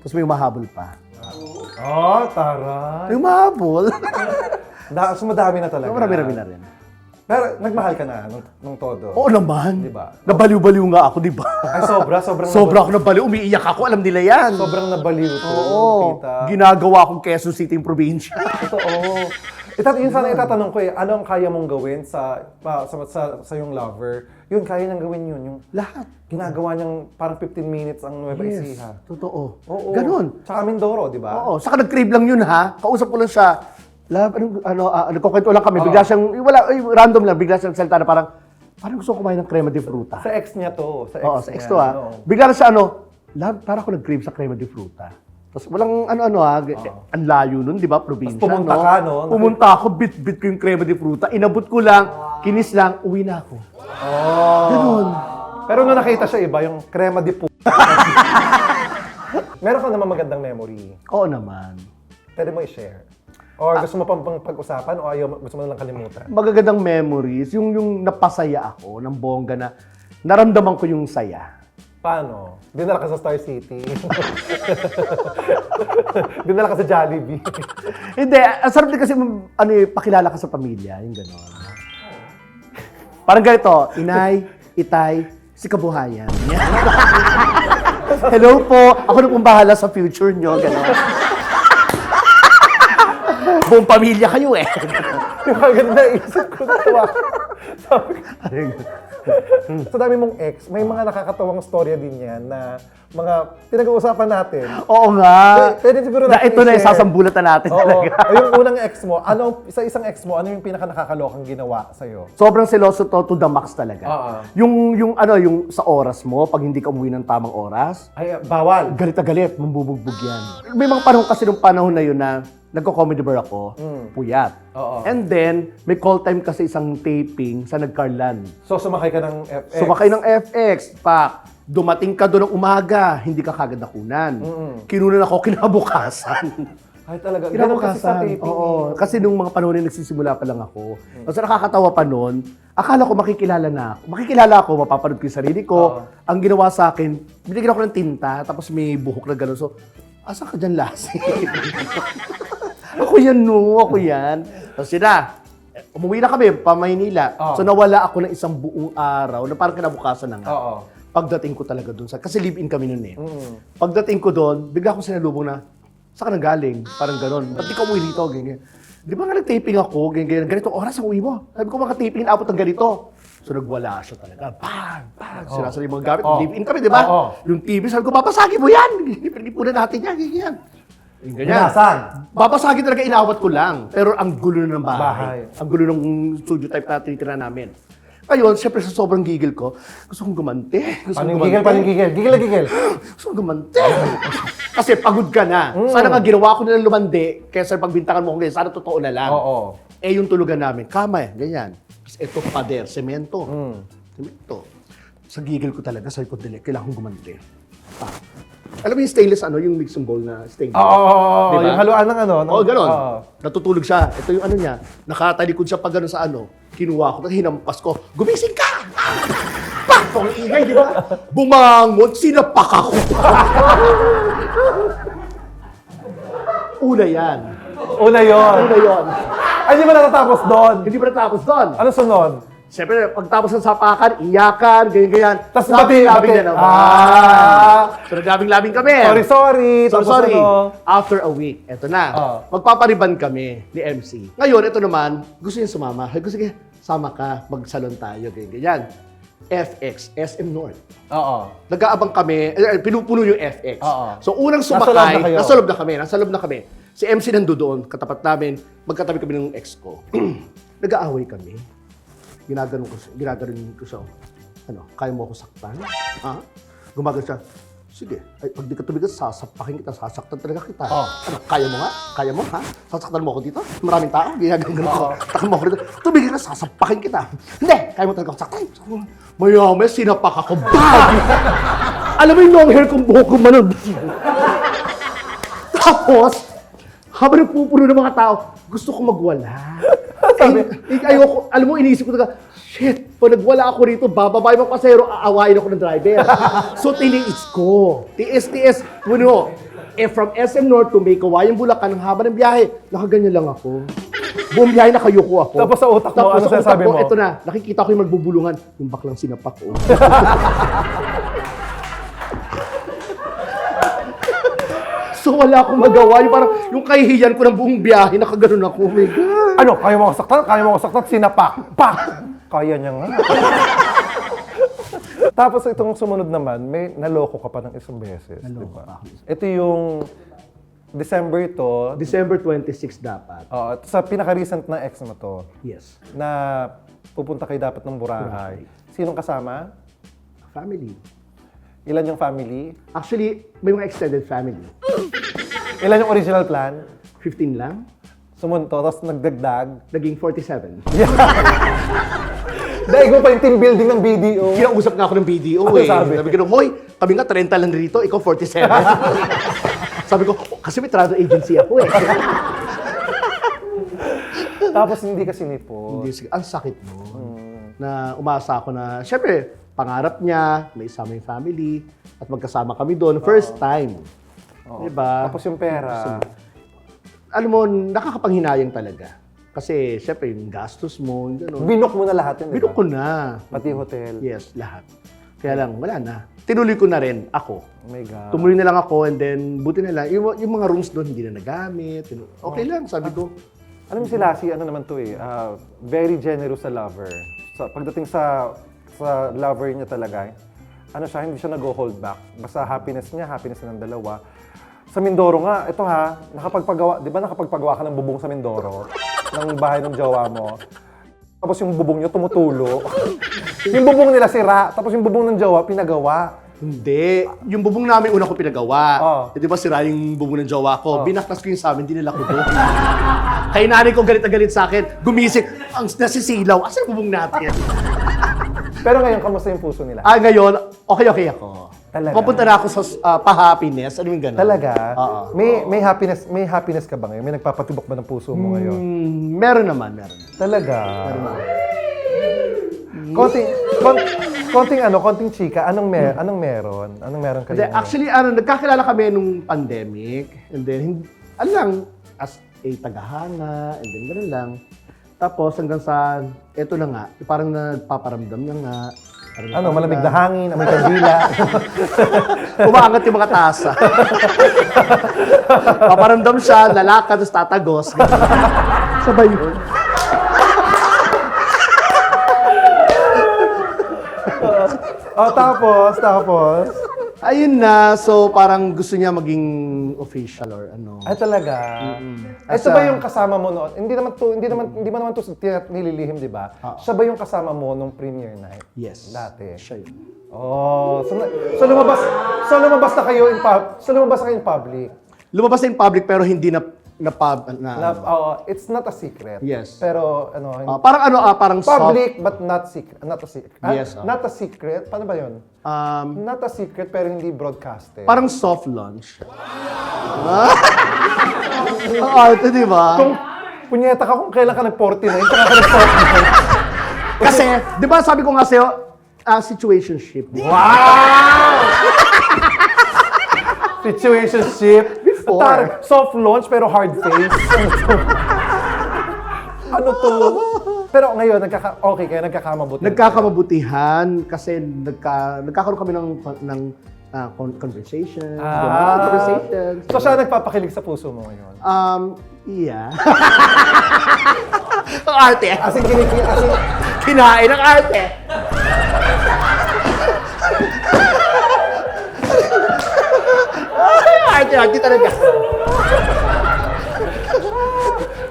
Tapos may mahabol pa. Oh, taray. May mahabol. So madami na talaga. Marami-rami na rin. Pero nagmahal ka na nung todo. Oo naman. Diba? Nabaliw-baliw nga ako, di ba? Ay, sobrang Sobra ako nabaliw. Umiiyak ako. Alam nila yan. Sobrang nabaliw to. Oo. Tita. Ginagawa akong Quezon City yung probinsya. Totoo. Yun sana itatanong ko eh, ano ang kaya mong gawin sa yung lover? Yun, kaya niyang gawin yun. Yung Lahat. ginagawa niyang parang 15 minutes ang Nueva Ecija. Totoo. Oo. Ganon. Tsaka Mindoro, di ba? Oo. Saka nag-crave lang yun ha. Kausap ko lang siya. Love, nagkukwento lang kami. Bigla siyang, random lang. Bigla siyang salita na parang gusto ko kumain ng crema de fruta. Sa ex niya to. Oo, sa ex niya, to ha. oo. Bigla na siya love, parang ako nag-crave sa crema de fruta. Tapos walang ang layo nun, di ba, probinsya, Tapos pumunta ka, no? Pumunta ako, bit-bit ko yung crema de fruta. Inabot ko lang, kinis lang, uwi na ako. Oh. Ganun. Pero nung nakita siya iba, yung crema de Meron ka naman magandang memory. Oo naman. Pwede mo i-share. Or gusto mo pang pag-usapan o gusto mo na lang kalimutan? Magagandang memories, yung napasaya ako ng bongga na naramdaman ko yung saya. Paano? Dinala ka sa Star City. Dinala ka sa Jollibee. Hindi, ang sarap din kasi pakilala ka sa pamilya, yung gano'n. Parang ganito, inay, itay, si kabuhayan. Hello po, ako na pong bahala sa future nyo, gano'n. Buong pamilya kayo eh. Yung maganda isip ko na Sabi ko, sa dami mong ex, may mga nakakatawang storya din yan na mga pinag-uusapan natin. Oo nga. Pwede siguro natin Ito na yung i-share. sasambulatan natin Oo. talaga. Yung unang ex mo, sa isang ex mo, ano yung pinaka-nakakalokang ginawa sa'yo? Sobrang seloso to the max talaga. Oo. Yung sa oras mo, pag hindi ka umuwi ng tamang oras, Ay, bawal. galit na galit, mambubugbog yan. May mga panahon kasi nung panahon na yun na nagko-comedy bar ako, puyat. Oo. And then, may call time kasi isang taping sa Nagcarlan. So, sumakay ka ng FX. Sumakay ng FX, dumating ka doon ng umaga, hindi ka kagad nakunan. Kinunan ako kinabukasan. Ay, talaga. Ganun kasi sa Kinabukasan. taping. Oo. Kasi nung mga panahon na nagsisimula pa lang ako. Kasi nakakatawa pa noon, akala ko makikilala na ako. Makikilala ako, mapapanood ko yung sarili ko. Ang ginawa sa akin, binigyan ako ng tinta, tapos may buhok na gano'n. So, asa ka dyan, Lassie? Ako yan, no. Ako yan. Tapos umuwi na kami, pa Maynila. So, nawala ako ng isang buong araw na parang kinabukasan na nga. Oo. Pagdating ko talaga doon, kasi live-in kami noon eh. Pagdating ko doon, bigla akong sinalubong na, saan ka nang galing? Parang gano'n. Ba't di ka umuwi dito? Ganyan. Di ba nga nag-taping ako? Ganyan. Ganito oras ang uwi mo. Sabi ko, mga-taping abot ng ganito. So nagwala siya talaga. Bang! Bang! Sinasali yung mga gamit. Live-in kami, di ba? Yung TV, sabi ko, papasagin mo yan! Pinipunan natin yan. Ganyan. Ganyan. Binasag. Babasagin talaga, inawat ko lang. Pero ang gulo na ng bahay. Bahay. Ang gulo ng studio type na tinitira namin. Ngayon, syempre sa sobrang gigil ko, gusto kong gumante. Paano gigil? Gigil na gigil. Gusto kong gumante. Kasi pagod ka na. Sana nga ginawa ko na lumandi, kaysa pagbintangan mo ko ngayon, sana totoo na lang. Oo. Eh, yung tulugan namin, kama eh, ganyan. Tapos ito, pader, semento. Semento. Sa gigil ko talaga, sabi ko, dili, kailangan kong gumante. Alam mo yung stainless, yung mixing bowl na stainless? Oo. Diba? Yung haluan ng Oo, ganon. Oo. Natutulog siya. Ito yung niya. Nakatalikod siya pag gano'n sa kinuha ko, tapos hinampas ko, gumising ka! ko ang ingay, di ba? Bumangon, sinapak ako. Una yan. Una yun. Una yon. Ay, di ba natatapos doon? Hindi pa natapos doon. Ano sunod? Siyempre, pagtapos ng sapakan, iyakan, ganyan-ganyan. Tapos labing-labing bati. na naman. So, naglabing-labing kami. Sorry. So, Tapos sorry. ano? After a week, eto na. Magpapariban kami ni MC. Ngayon, ito naman, gusto niya sumama. Gusto niya, sama ka, magsalon tayo, ganyan. FX, SM North. Oo. Nag-aabang kami, pinupuno yung FX. Oo. So, unang Nasa loob sumakay, na kayo. nasa loob na kami. Si MC nandoon, katapat namin, magkatabi kami ng ex ko. Nag-aaway kami. Ginaganon ko siya. Ano, kaya mo ako saktan? Ha? Gumagano siya. Sige, ay, pag di ka tumigil, sasapakin kita, sasaktan talaga kita. Ano, kaya mo nga? Kaya mo, ha? Sasaktan mo ako dito? Maraming tao, ginaganon ko. Takal mo ako dito. Tumigil na, sasapakin kita. Hindi, kaya mo talaga ako saktan. Maya, sinapak ako. Bag! Alam mo yung long hair kong buhok ko manon. Tapos, habang nagpupuno ng mga tao, gusto ko magwala. Ayoko, alam mo, iniisip ko talaga, shit, pag nagwala ako rito, bababa yung mga pasero, aawain ako ng driver. So, tiniis ko. Tiis, puno. From SM North to May Kawayan, Bulacan, ang haba ng biyahe, nakaganyan lang ako. Buong biyahe nakayuko ako. Tapos sa utak mo, ano sa sasabi utak ko, mo? Ito na, nakikita ko yung magbubulungan, yung baklang sinapak ko. So wala akong magawa. Yung parang yung kahihiyan ko ng buong biyahe, nakaganon ako. Oh my God. Ano, kaya mo ako saktan? Kaya mo ako saktan? Sinapak. Pak! Kaya niya nga. Tapos itong sumunod naman, may naloko ka pa ng isang beses. Naloko diba? pa ako. Ito yung December to. December 26 dapat. Sa pinaka-recent na ex mo to, Yes. na pupunta kayo dapat ng Boracay. Sinong kasama? Family. Ilan yung family? Actually, may mga extended family. Ilan yung original plan? 15 lang. Sumunto, tapos nagdagdag. Naging 47. Dahil ko pa yung team building ng BDO. Kinausap nga ako ng BDO Ano eh. sabi? Sabi ko, hoy, kami nga 30 lang rito, ikaw 47. Sabi ko, kasi may travel agency ako eh. Tapos hindi ka sinipot. Hindi, sige, ang sakit mo. Na umasa ako na, syempre, pangarap niya, may isama yung family, at magkasama kami doon. First time. Diba? Tapos yung pera. Alam mo, nakakapanghinayang talaga. Kasi, syempre, yung gastos mo, yung gano'n. Binok mo na lahat yun, Binok ko na. Pati hotel. Yes, lahat. Kaya lang, wala na. Tinuloy ko na rin ako. Oh my God. Tumuloy na lang ako and then, buti na lang. Yung mga rooms doon, hindi na nagamit. Okay lang, sabi ko. Alam mo si Lassie, ano naman to eh, very generous sa lover. Pagdating sa lover niya talaga, ano siya, hindi siya nag-hold back. Basta happiness niya, happiness na ng dalawa. Sa Mindoro nga, ito ha, di ba nakapagpagawa ka ng bubong sa Mindoro? Ng bahay ng jowa mo. Tapos yung bubong niyo tumutulo. Yung bubong nila sira, tapos yung bubong ng jowa, pinagawa. Hindi. Yung bubong namin una ko pinagawa. Oh. Di ba sira yung bubong ng jowa ko? Binaktas ko yung sa amin, dinala ko doon. Kaya nanay ko galit na galit sa akin. Gumising. Ang nasisilaw. Asan yung bubong natin? Pero ngayon, kamusta yung puso nila? Ngayon, okay ako. Talaga? Papunta na ako sa pa-happiness. Ano yung gano'n? Talaga? Oo. May happiness ka ba ngayon? May nagpapatibok ba ng puso mo ngayon? Meron naman. Talaga? Konting chika, anong meron? Anong meron kayo? Hindi, actually, nagkakilala kami nung pandemic. And then, as a tagahanga, and then gano'n lang. Tapos hanggang sa, eto na nga, parang nagpaparamdam na nga. Malamig na hangin, amoy kandila. Umaangat yung mga tasa. Paparamdam siya, lalakad, tapos tatagos. Sabay yun. Tapos. Ayun na, so parang gusto niya maging official or ano. Ay, talaga? Ito ba yung kasama mo noon? Hindi mo naman to nililihim, di ba? Siya ba yung kasama mo nung premiere night? Yes. Dati? Siya yun. So lumabas na kayo in public? Lumabas na in public pero hindi na It's not a secret. Yes. Pero parang public but not secret. Not a secret. Yes. Not a secret. Paano ba 'yon? Not a secret pero hindi broadcasted. parang soft launch. Ito, di ba? Kung punyeta ka kung kailan ka nag-49, saka ka nag-49. Kasi, di ba sabi ko nga sa'yo, situationship. Wow! Situationship. Before. Soft launch pero hard face. Ano to? Pero ngayon, okay kayo, nagkakamabuti. Nagkakamabutihan kasi nagkakaroon kami ng conversation. Conversations. So siya nagpapakilig sa puso mo ngayon? Yeah. Ang arte. As in, Kinain ang arte. Arte talaga.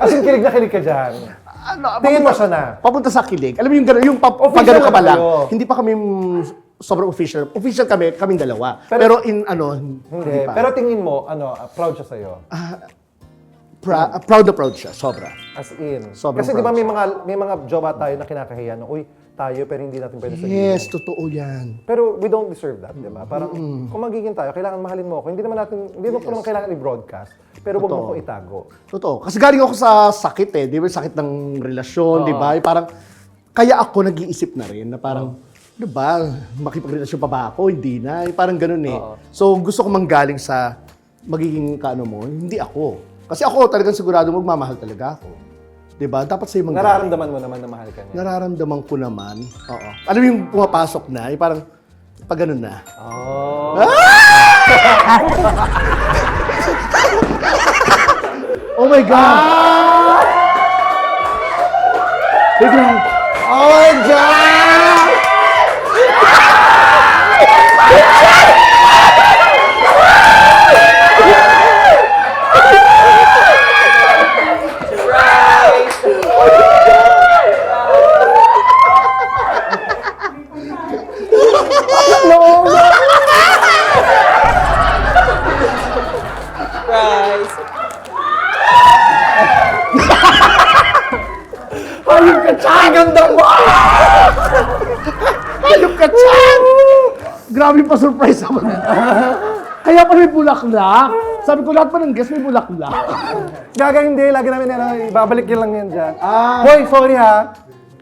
as in, kilig na kilig ka dyan. Tingin mo siya na. Papunta sa kilig. Alam mo yung gano'n, yung Official pag-gano'n ka na pa lang. kayo. Hindi pa kami sobrang official. Official kaming dalawa. Pero Hindi. pa. Pero tingin mo, proud siya sa'yo. Proud na proud siya, sobra. As in. Sobrang Kasi di ba proud may mga jowa tayo na kinakahiya na, uy, tayo pero hindi natin pwede sabihin. Yes, totoo yan. Pero we don't deserve that, di ba? Parang kung magiging tayo, kailangan mahalin mo ako. Hindi mo naman kailangan i-broadcast. Pero huwag mo Totoo. ko itago. Totoo. Kasi galing ako sa sakit eh. Di ba? Sakit ng relasyon, di ba? Parang, kaya ako nag-iisip na rin na parang, di ba, makipagrelasyon pa ba ako? Hindi na. Parang ganun eh. So, gusto ko manggaling sa magiging kaano mo, hindi ako. Kasi ako talagang sigurado magmamahal talaga ako. Di ba? Dapat sa'yo manggaling. Nararamdaman mo naman na mahal ka niya. Nararamdaman ko naman. Oo. Alam mo yung pumapasok na, yung parang, pag ganun na. Oh. Oh my God! Biglang, Oh my God! ayun ka, Chan! Ganda mo! Ayun ka, Chan! Grabe pa surprise naman. Kaya pa may bulaklak. Sabi ko, lahat pa ng guest may bulaklak. Gaga hindi, lagi namin ibabalik yun lang yan dyan. Hoy, sorry ha.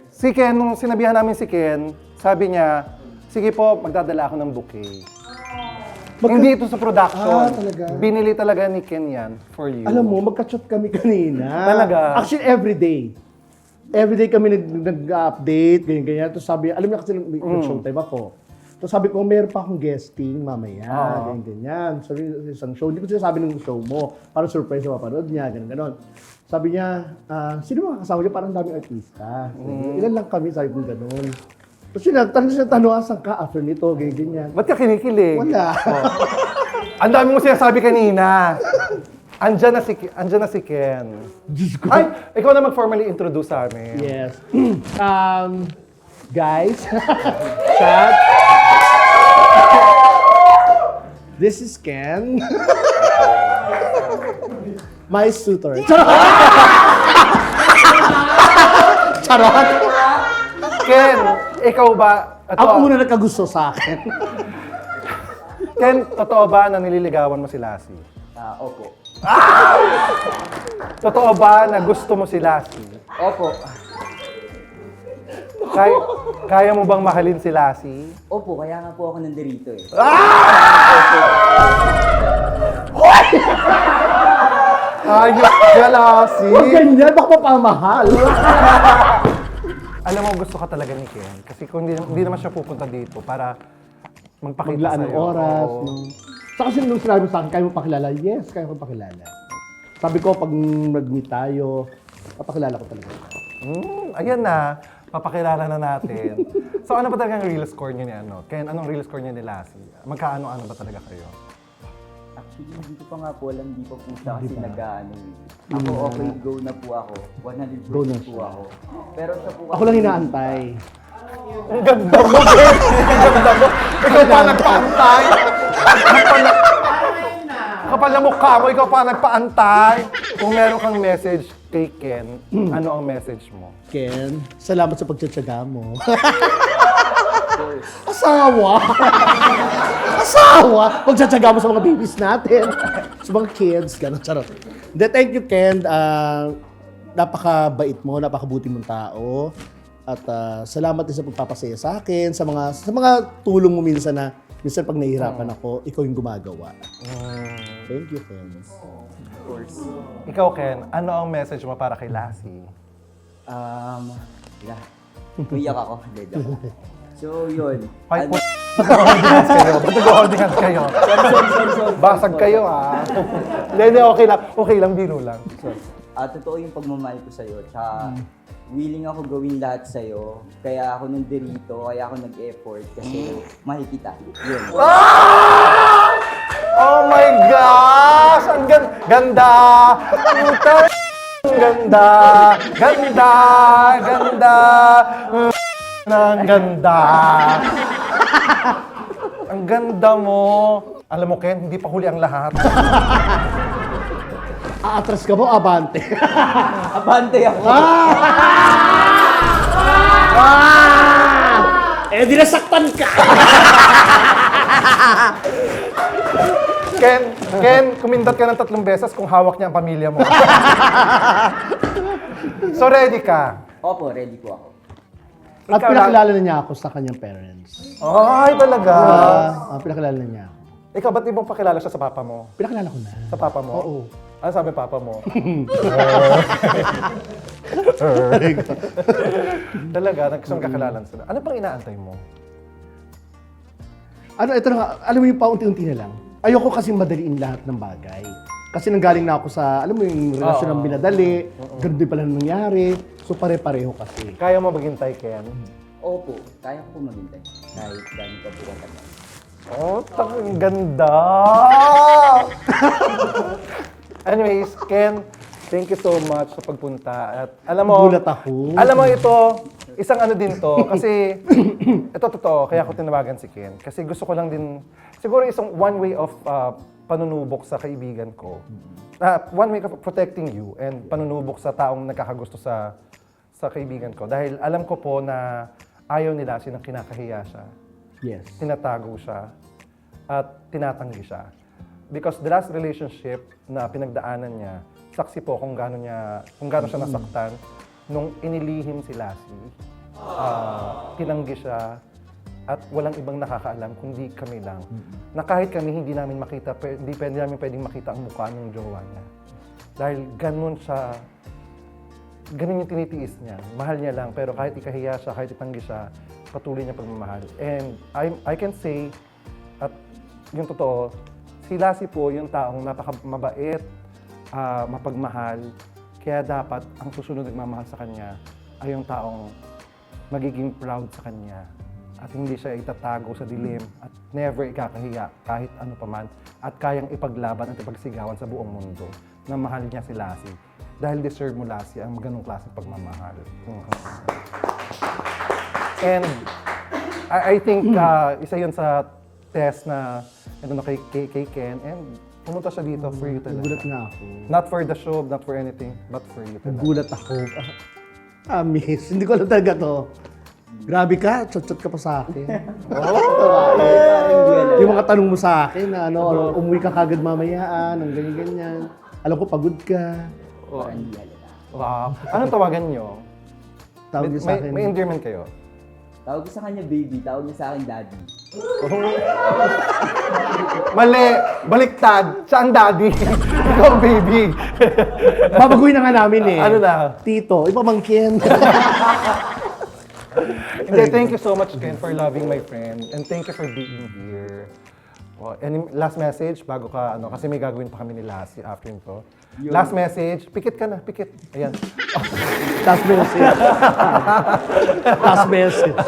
Si Ken, nung sinabihan namin si Ken, sabi niya, sige po, magdadala ako ng bouquet. Hindi ito sa production. Talaga? Binili talaga ni Ken yan for you. Alam mo, magka-chat kami kanina. Talaga? Actually, everyday. Everyday kami nag-update, ganyan-ganyan. Tapos sabi, alam niya kasi nag-showtime ako. Tapos sabi ko, meron pa akong guesting mamaya, ganyan-ganyan. Sabi, isang show, hindi ko sinasabi ng show mo. Parang surprise na mapanood niya, ganun-ganon. Sabi niya, sino mga kasama niya? Parang daming artista. Ilan lang kami, sabi ko gano'n. Tapos yun, tanong asan ka after nito, ganyan-ganyan. Ba't ka kinikilig? Wala. Ang dami mo sinasabi kanina. Andyan na si Ken. Ay, ikaw na mag-formally introduce sa amin. Yes. Guys, chat. This is Ken. My suitor. Charot. Ken, ikaw ba? Ang una nagkagusto sa akin. Ken, totoo ba na nililigawan mo si Lassie? Opo. Totoo ba na gusto mo si Lassie? Opo. Kaya mo bang mahalin si Lassie? Opo, kaya nga po ako nandirito eh. Ayok ka, Lassie! Huwag ganyan, baka mapamahal. Alam mo, gusto ka talaga ni Ken. Kasi kung hindi naman siya pupunta dito para magpakita Maglaan ng sa'yo. oras. Oo. No? Sa kasi nung sinabi mo sa akin, kaya mo pakilala? Yes, kaya ko pakilala. Sabi ko, pag nag-meet tayo, papakilala ko talaga. Ayan na, papakilala na natin. So ano ba talaga ang real score niya ni Ken, anong real score niya ni Lassie? Magkaano-ano ba talaga kayo? Actually, hindi ko pa nga po alam, hindi pa po siya kasi nag-ano eh. Ako, okay, go na po ako. 100% Go na po siya. ako. Pero siya po Ako lang inaantay. Ang ganda mo, Ben! Ang ganda mo! Ikaw pa nagpaantay! Kapal na mukha mo, ikaw pa nagpaantay! Kung meron kang message kay Ken, ano ang message mo? Ken, salamat sa pagtsatsaga mo. Asawa! Asawa! Pagtsatsaga mo sa mga babies natin. Sa mga kids, gano'n, charot. Thank you, Ken. Napakabait mo, napakabuti mong tao. At salamat din sa pagpapasaya sa akin, sa mga tulong mo minsan pag nahihirapan ako, ikaw yung gumagawa. Thank you, friends. Of course. Ikaw, Ken, ano ang message mo para kay Lassie? Yeah. Uyak ako. Hindi, joke lang. So, yun. Ay, mag-holding hands kayo. Mag-holding hands kayo. Basag kayo, ah. Hindi, okay lang. Okay lang, biro lang. Totoo yung pagmamahal ko sa'yo. Tsaka, willing ako gawin lahat sa'yo. Kaya ako nandirito, kaya ako nag-effort. Kasi, mahal kita. Yun. Oh my gosh! Ang ganda! Puta! Ang ganda! Ganda! Ganda! Ang ganda! Ang ganda mo! Alam mo, Ken, hindi pa huli ang lahat. Aatras ka mo, abante. Abante ako. Eh, di nasaktan ka! Ken, kumindot ka ng 3 beses kung hawak niya ang pamilya mo. So, ready ka? Opo, ready po ako. At Ikaw pinakilala na niya ako sa kanyang parents. Ay, talaga? Pinakilala na niya ako. Ikaw, ba't di mo pakilala siya sa papa mo? Pinakilala ko na. Sa papa mo? Oo. Ano sabi papa mo? Talaga, nagkasang kakalalan sila. Ano pang inaantay mo? Ito na nga, alam mo yung paunti-unti na lang. Ayoko kasi madaliin lahat ng bagay. Kasi nanggaling na ako sa, alam mo yung relasyon ng binadali, ganun din pala nangyari. So pare-pareho kasi. Kaya mo maghintay, Ken? Opo, kaya ko po maghintay. Kahit dami pa po ang tagal. Oh, ang ganda! Anyways, Ken, thank you so much sa pagpunta. At alam mo, Gulat ako. Alam mo ito, isang ano din to, kasi ito totoo, kaya ako tinawagan si Ken. Kasi gusto ko lang din, siguro isang one way of panunubok sa kaibigan ko. One way of protecting you and panunubok sa taong nagkakagusto sa kaibigan ko. Dahil alam ko po na ayaw nila sinang kinakahiya siya. Yes. Tinatago siya at tinatanggi siya. Because the last relationship na pinagdaanan niya, saksi po kung gaano siya nasaktan nung inilihim si Lassie. Tinanggi siya at walang ibang nakakaalam kundi kami lang. Na kahit kami hindi namin makita, hindi namin pwedeng makita ang mukha ng jowa niya. Dahil ganun yung tinitiis niya. Mahal niya lang, pero kahit ikahiya siya, kahit itanggi siya, patuloy niya pagmamahal. And I can say, at yung totoo, si Lassie po yung taong napakamabait, mapagmahal, kaya dapat ang susunod nagmamahal sa kanya ay yung taong magiging proud sa kanya at hindi siya itatago sa dilim at never ikakahiya kahit ano paman at kayang ipaglaban at ipagsigawan sa buong mundo na mahal niya si Lassie. Dahil deserve mo, Lassie, ang ganong klaseng pagmamahal. And I think isa yun sa test na kay Ken and pumunta siya dito for you talaga. Gulat nga ako. Not for the show, not for anything, but for you talaga. Gulat ako. Miss, hindi ko alam talaga to. Grabe ka, chat-chat ka pa sa akin. Yung mga tanong mo sa akin na umuwi ka kagad mamayaan, ang ganyan-ganyan. Alam ko, pagod ka. Parang hindi halata. Wow. Anong tawagan nyo? Tawag niyo sa akin. May endearment kayo? Tawag ko sa kanya baby, tawag niya sa akin daddy. Mali! Baliktad! Siya ang daddy. Ikaw ang baby. Babaguhin na nga namin eh. Ano na? Tito, ipamangkin. Hindi, thank you so much, Ken, for loving my friend. And thank you for being here. Oh, and last message, bago ka, kasi may gagawin pa kami ni Lassie after nito. Last message, pikit ka na, pikit. Ayan. Last message. Last message.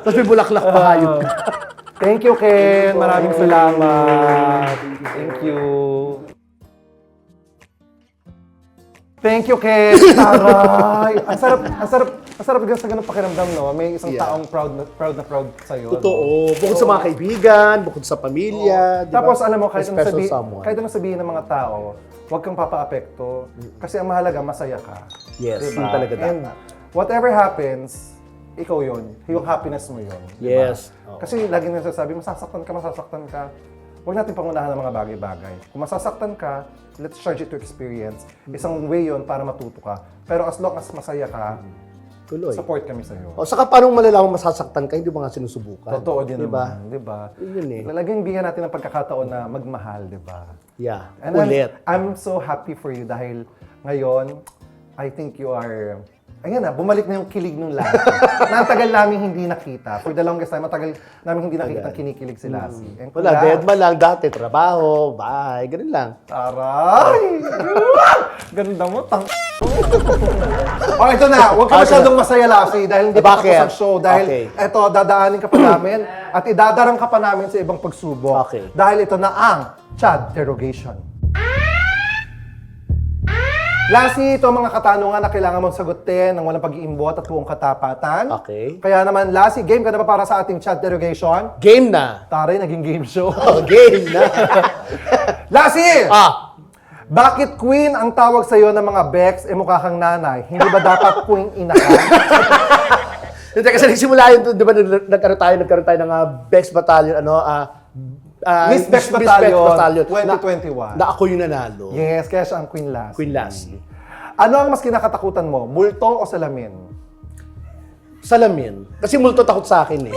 Tapos may bulaklak pa hayop ka. Thank you, Ken. Maraming salamat. Thank you. Thank you, Ken. Taray. Ang sarap sa ganung pakiramdam, no? May isang taong proud na proud sa'yo. Totoo. Bukod sa mga kaibigan, bukod sa pamilya. di ba? Tapos alam mo, Special someone. kahit anong sabihin ng mga tao, huwag kang papaapekto. Kasi ang mahalaga, masaya ka. Yes, Diba? yun talaga And dapat. whatever happens, ikaw yun. Yung happiness mo yun. Diba? Yes. Oo. Kasi lagi nang sasabi, masasaktan ka. Huwag natin pangunahan ng mga bagay-bagay. Kung masasaktan ka, let's charge it to experience. Isang way yun para matuto ka. Pero as long as masaya ka, Tuloy. Support kami sa'yo. O, saka paano malalaman masasaktan ka, hindi mo nga sinusubukan. Totoo din diba? naman, di ba? Yun eh. Laging bigyan natin ng pagkakataon na magmahal, di ba? Yeah, And ulit. I'm so happy for you dahil ngayon, I think you are... Ayan na, bumalik na yung kilig nung Lassie. na ang tagal namin hindi nakita. For the longest time, matagal namin hindi nakikita kinikilig si Lassie. And Wala, congrats. dead ba lang dati, trabaho, bye, ganun lang. Aray! Ganda mo, tang... O, ito na. Huwag ka masyadong masaya, Lassie, dahil hindi pa Bakit? tapos ang show. Dahil Okay. eto, dadaanin ka pa namin at idadarang ka pa namin sa ibang pagsubok. Okay. Dahil ito na ang Chad Interrogation. Lassie, ito ang mga katanungan na kailangan mong sagutin ng walang pag-iimbot at buong katapatan. Okay. Kaya naman, Lassie, game ka na ba para sa ating Chad Interrogation? Game na. Taray, naging game show. Oh, game na. Lassie! Bakit Bakit queen ang tawag sa'yo ng mga Bex e mukha kang nanay? Hindi ba dapat queen ina ka? Hindi kasi nagsimula yun, di ba nagkaroon tayo ng Bex Battalion, Miss Bex Battalion 2021. Na ako yung nanalo. Yes, kaya siya ang Queen Lassie. Queen Lassie. Ano ang mas kinakatakutan mo? Multo o salamin? Salamin. Kasi multo takot sa akin eh.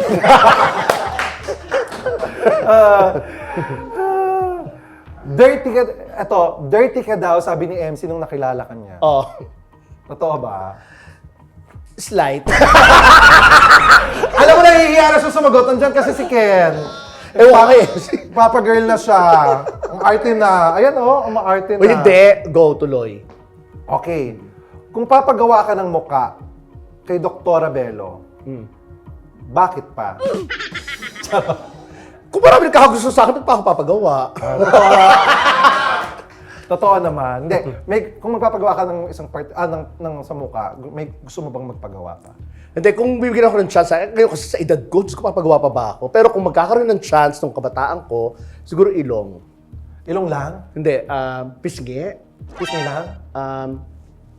Dirty ka daw, sabi ni MC nung nakilala ka niya. Oh. Totoo ba? Slight. Alam mo, nahihiya na siya sumagot. Andyan kasi si Ken. Okay. Papa girl na siya. Ang arte na. Ayan oh, ang arte na. O hindi, go tuloy. Okay. Kung papagawa ka ng muka kay Dr. Bello, bakit pa? Kung marami nagkakagusto sa akin, ba't pa ako papagawa? Totoo naman. Hindi, kung magpapagawa ka ng isang part, sa muka, may gusto mo bang magpagawa pa? Hindi, kung bibigyan ako ng chance, ngayon kasi sa edad ko, Diyos ko papagawa pa ba ako? Pero kung magkakaroon ng chance nung kabataan ko, siguro ilong. Ilong lang? Hindi, pisngi. Kiss me lang?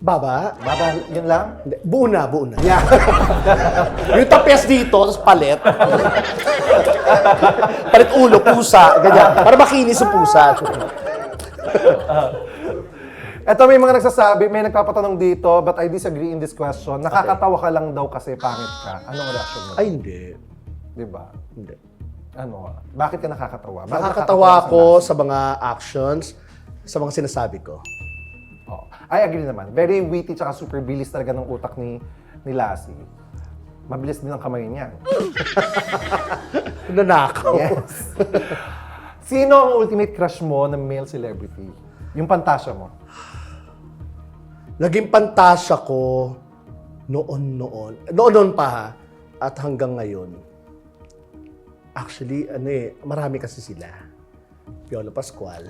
Baba. Baba, yun lang? Hindi, buo na. Yeah. Yung tapes dito, tapos palit. Palit ulo, pusa, ganyan. Para makinis yung pusa. Eto, may mga nagsasabi, may nagpapatanong dito, but I disagree in this question. Nakakatawa ka lang daw kasi pangit ka. Anong reaction mo? Ay, hindi. Di ba? Hindi. Ano? Bakit ka nakakatawa? Bakit Nakakatawa nakakatawa ako sa mga actions, sa mga sinasabi ko. Oh, I agree naman. Very witty tsaka super bilis talaga ng utak ni Lassie. Mabilis din ang kamay niya. Nanakaw. Yes. Sino ang ultimate crush mo na male celebrity? Yung pantasya mo. Naging pantasya ko noon pa ha, at hanggang ngayon. Actually, marami kasi sila. Piolo Pascual.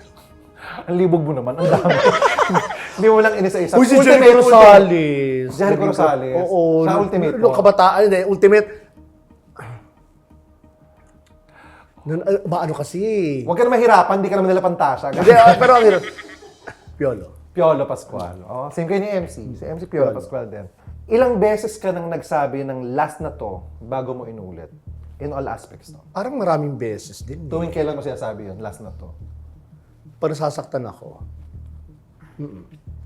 Ang libog mo naman. Ang dami. Hindi mo lang inisa-isa. Uy, si Jericho Rosales. Jericho Rosales. Oo. Sa ultimate Nung mo. kabataan, ultimate. Ano kasi? Huwag ka na mahirapan, hindi ka naman nila pantasya. Hindi, pero ang hirap. Piolo. Piolo Pascual. Oh, same kayo ni MC. Si MC Piolo Pascual din. Ilang beses ka nang nagsabi ng last na to bago mo inulit? In all aspects, no? Parang maraming beses din. Tuwing kailan mo sinasabi yun, last na to? Parang sasaktan ako.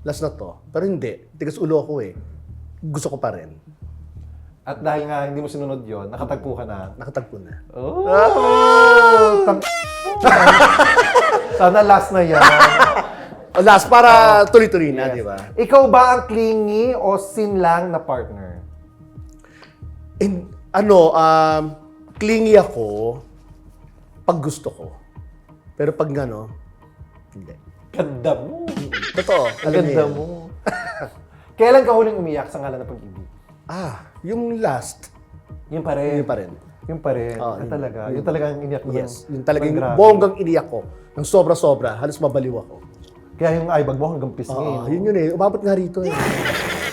Last na to. Pero hindi. Tigas ulo ako eh. Gusto ko pa rin. At dahil nga hindi mo sinunod yon, nakatagpo ka na. Nakatagpo na. Oh! Sana last na yan. O last, para tuloy-tuloy na, di ba? Ikaw ba ang clingy o sinlang na partner? Clingy ako pag gusto ko. Pero pag hindi. Ganda mo. Totoo. Ang ganda mo. Kailan ka huling umiyak sa ngalan ng pag-ibig? Yung last. Yun pa rin. Yun pa rin. Yun pa rin. Oo, yun. Talaga. Yun talaga ang iniyak mo. Yes. Yung talagang grabe. bonggang iniyak ko. Ng sobra-sobra. Halos mabaliw ako. Kaya yung eyebag mo hanggang pisngi. Yun eh. Umabot nga rito eh.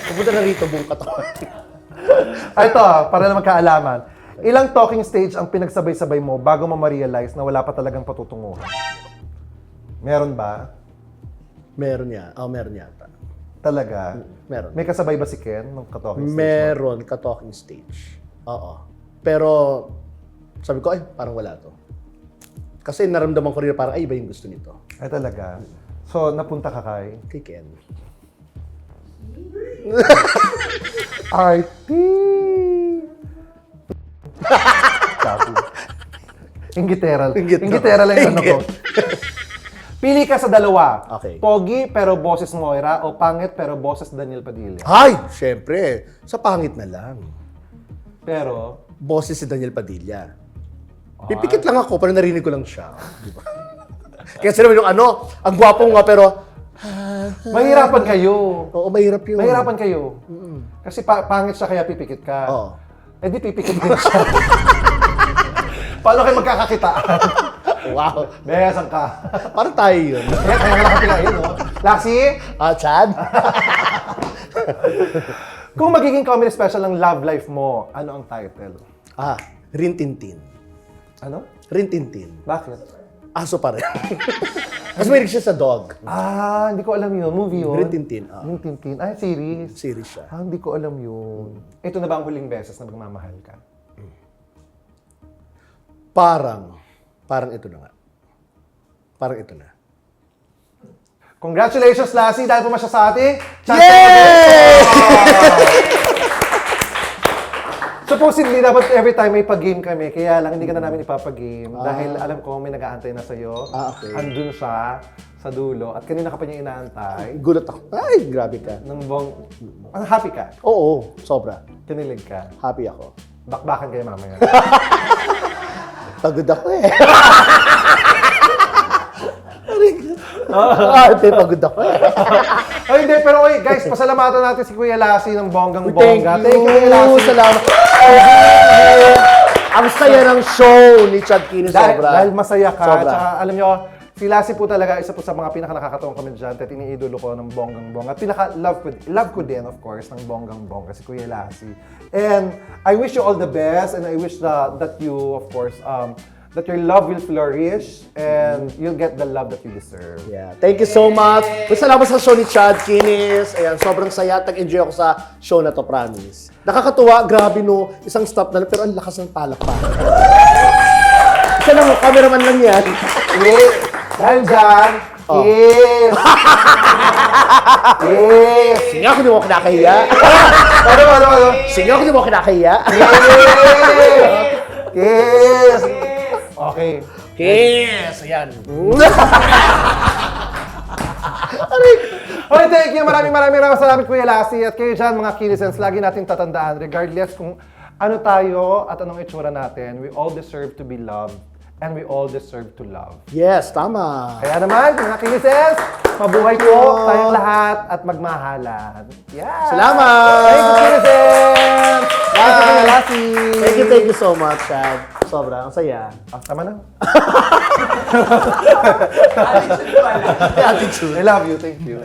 Pupunta na rito buong katawan. Ito, para na magkaalaman. Ilang talking stage ang pinagsabay-sabay mo bago mo ma-realize na wala pa talagang patutunguhan? Meron ba? Meron yata. Talaga? Meron. May kasabay ba si Ken nung ka-talking stage mo? Meron ka-talking stage. Oo. Pero sabi ko, parang wala to. Kasi naramdaman ko rin parang, iba yung gusto nito. Ay talaga. So, napunta ka kay? Kay Ken. Arty! Tabu. Ingitera. Ingitera lang yung ano ko. Pili ka sa dalawa. Okay. Pogi pero boses Moira o pangit pero boses Daniel Padilla. Ay, syempre. Sa pangit na lang. Pero, Boses si Daniel Padilla. Pipikit lang ako, pero narinig ko lang siya. Di ba? Kasi naman yung ano, ang gwapo nga, pero... mahirapan kayo. Oo, mahirap yun. Mahirapan kayo. Kasi pangit siya kaya pipikit ka. Oo. Eh di pipikit din siya. Paano kayo magkakakitaan? Wow. Besan ka. Parang tayo yun. Kaya nakapila yun, no? Lasi, Chad? kung magiging comedy special ng love life mo, ano ang title? Rintintin. Ano? Rintintin. Bakit? Aso pa rin. Mas mahilig siya sa dog. Hindi ko alam yun. Movie yun? Rintintin. Rintintin. Ay, series. Series siya. Hindi ko alam yun. Ito na ba ang huling beses na magmamahal ka? Parang ito na nga. Parang ito na. Congratulations, Lassie! Dahil pumasya sa atin. Yay! Supposedly, dapat every time may pag-game kami, kaya lang hindi ka na namin ipapag-game. Dahil alam ko may nag-aantay na sa'yo. Okay. Andun siya sa dulo. At kanina ka pa niya inaantay. Gulat ako. Ay, grabe ka. Happy ka? Oo, sobra. Kinilig ka? Happy ako. Bakbakan kayo mamaya. Pagod ako eh. Pagod ako eh. Ay, hindi. Pero guys, pasalamatan natin si Kuya Lassie ng bonggang-bongga. Thank you, Kuya Lassie. salamat. Ang saya ng show ni Chad Kini, sobra. Dahil masaya ka. Sobra. Tsaka alam nyo, si Lassie po talaga isa po sa mga pinaka-nakakatawang komedyante at iniidolo ko ng bonggang-bongga. At pinaka-love ko din, of course, ng bonggang-bongga, si Kuya Lassie. And I wish you all the best and I wish that you, of course, that your love will flourish and you'll get the love that you deserve. Yeah. Thank you so much. Salamat sa show ni Chad Kinis. Ayan, sobrang saya. Nag-enjoy ako sa show na to, promise. Nakakatuwa, grabe no. Isang stop na lang, pero ang lakas ng palakpak. Isa lang, cameraman lang yan. Dahil dyan, kiss! Kiss! Singa ko di mo kinakahiya. Ano? Singa ko di mo kinakahiya. Kiss! Okay. Kiss! Ayan. Okay, thank you. Maraming salamat, Kuya Lassie. At kayo dyan, mga Kinisens, lagi natin tatandaan, regardless kung ano tayo at anong itsura natin, we all deserve to be loved and we all deserve to love. Yes, tama. Kaya naman, mga Kinisens, mabuhay po tayong lahat at magmahalan. Yeah! Salamat! Thank you, Kinisens! Thank you, Kuya Lassie! Thank you so much, Chad. Sobra, ang saya. Tama na. Attitude. I love you. Thank you.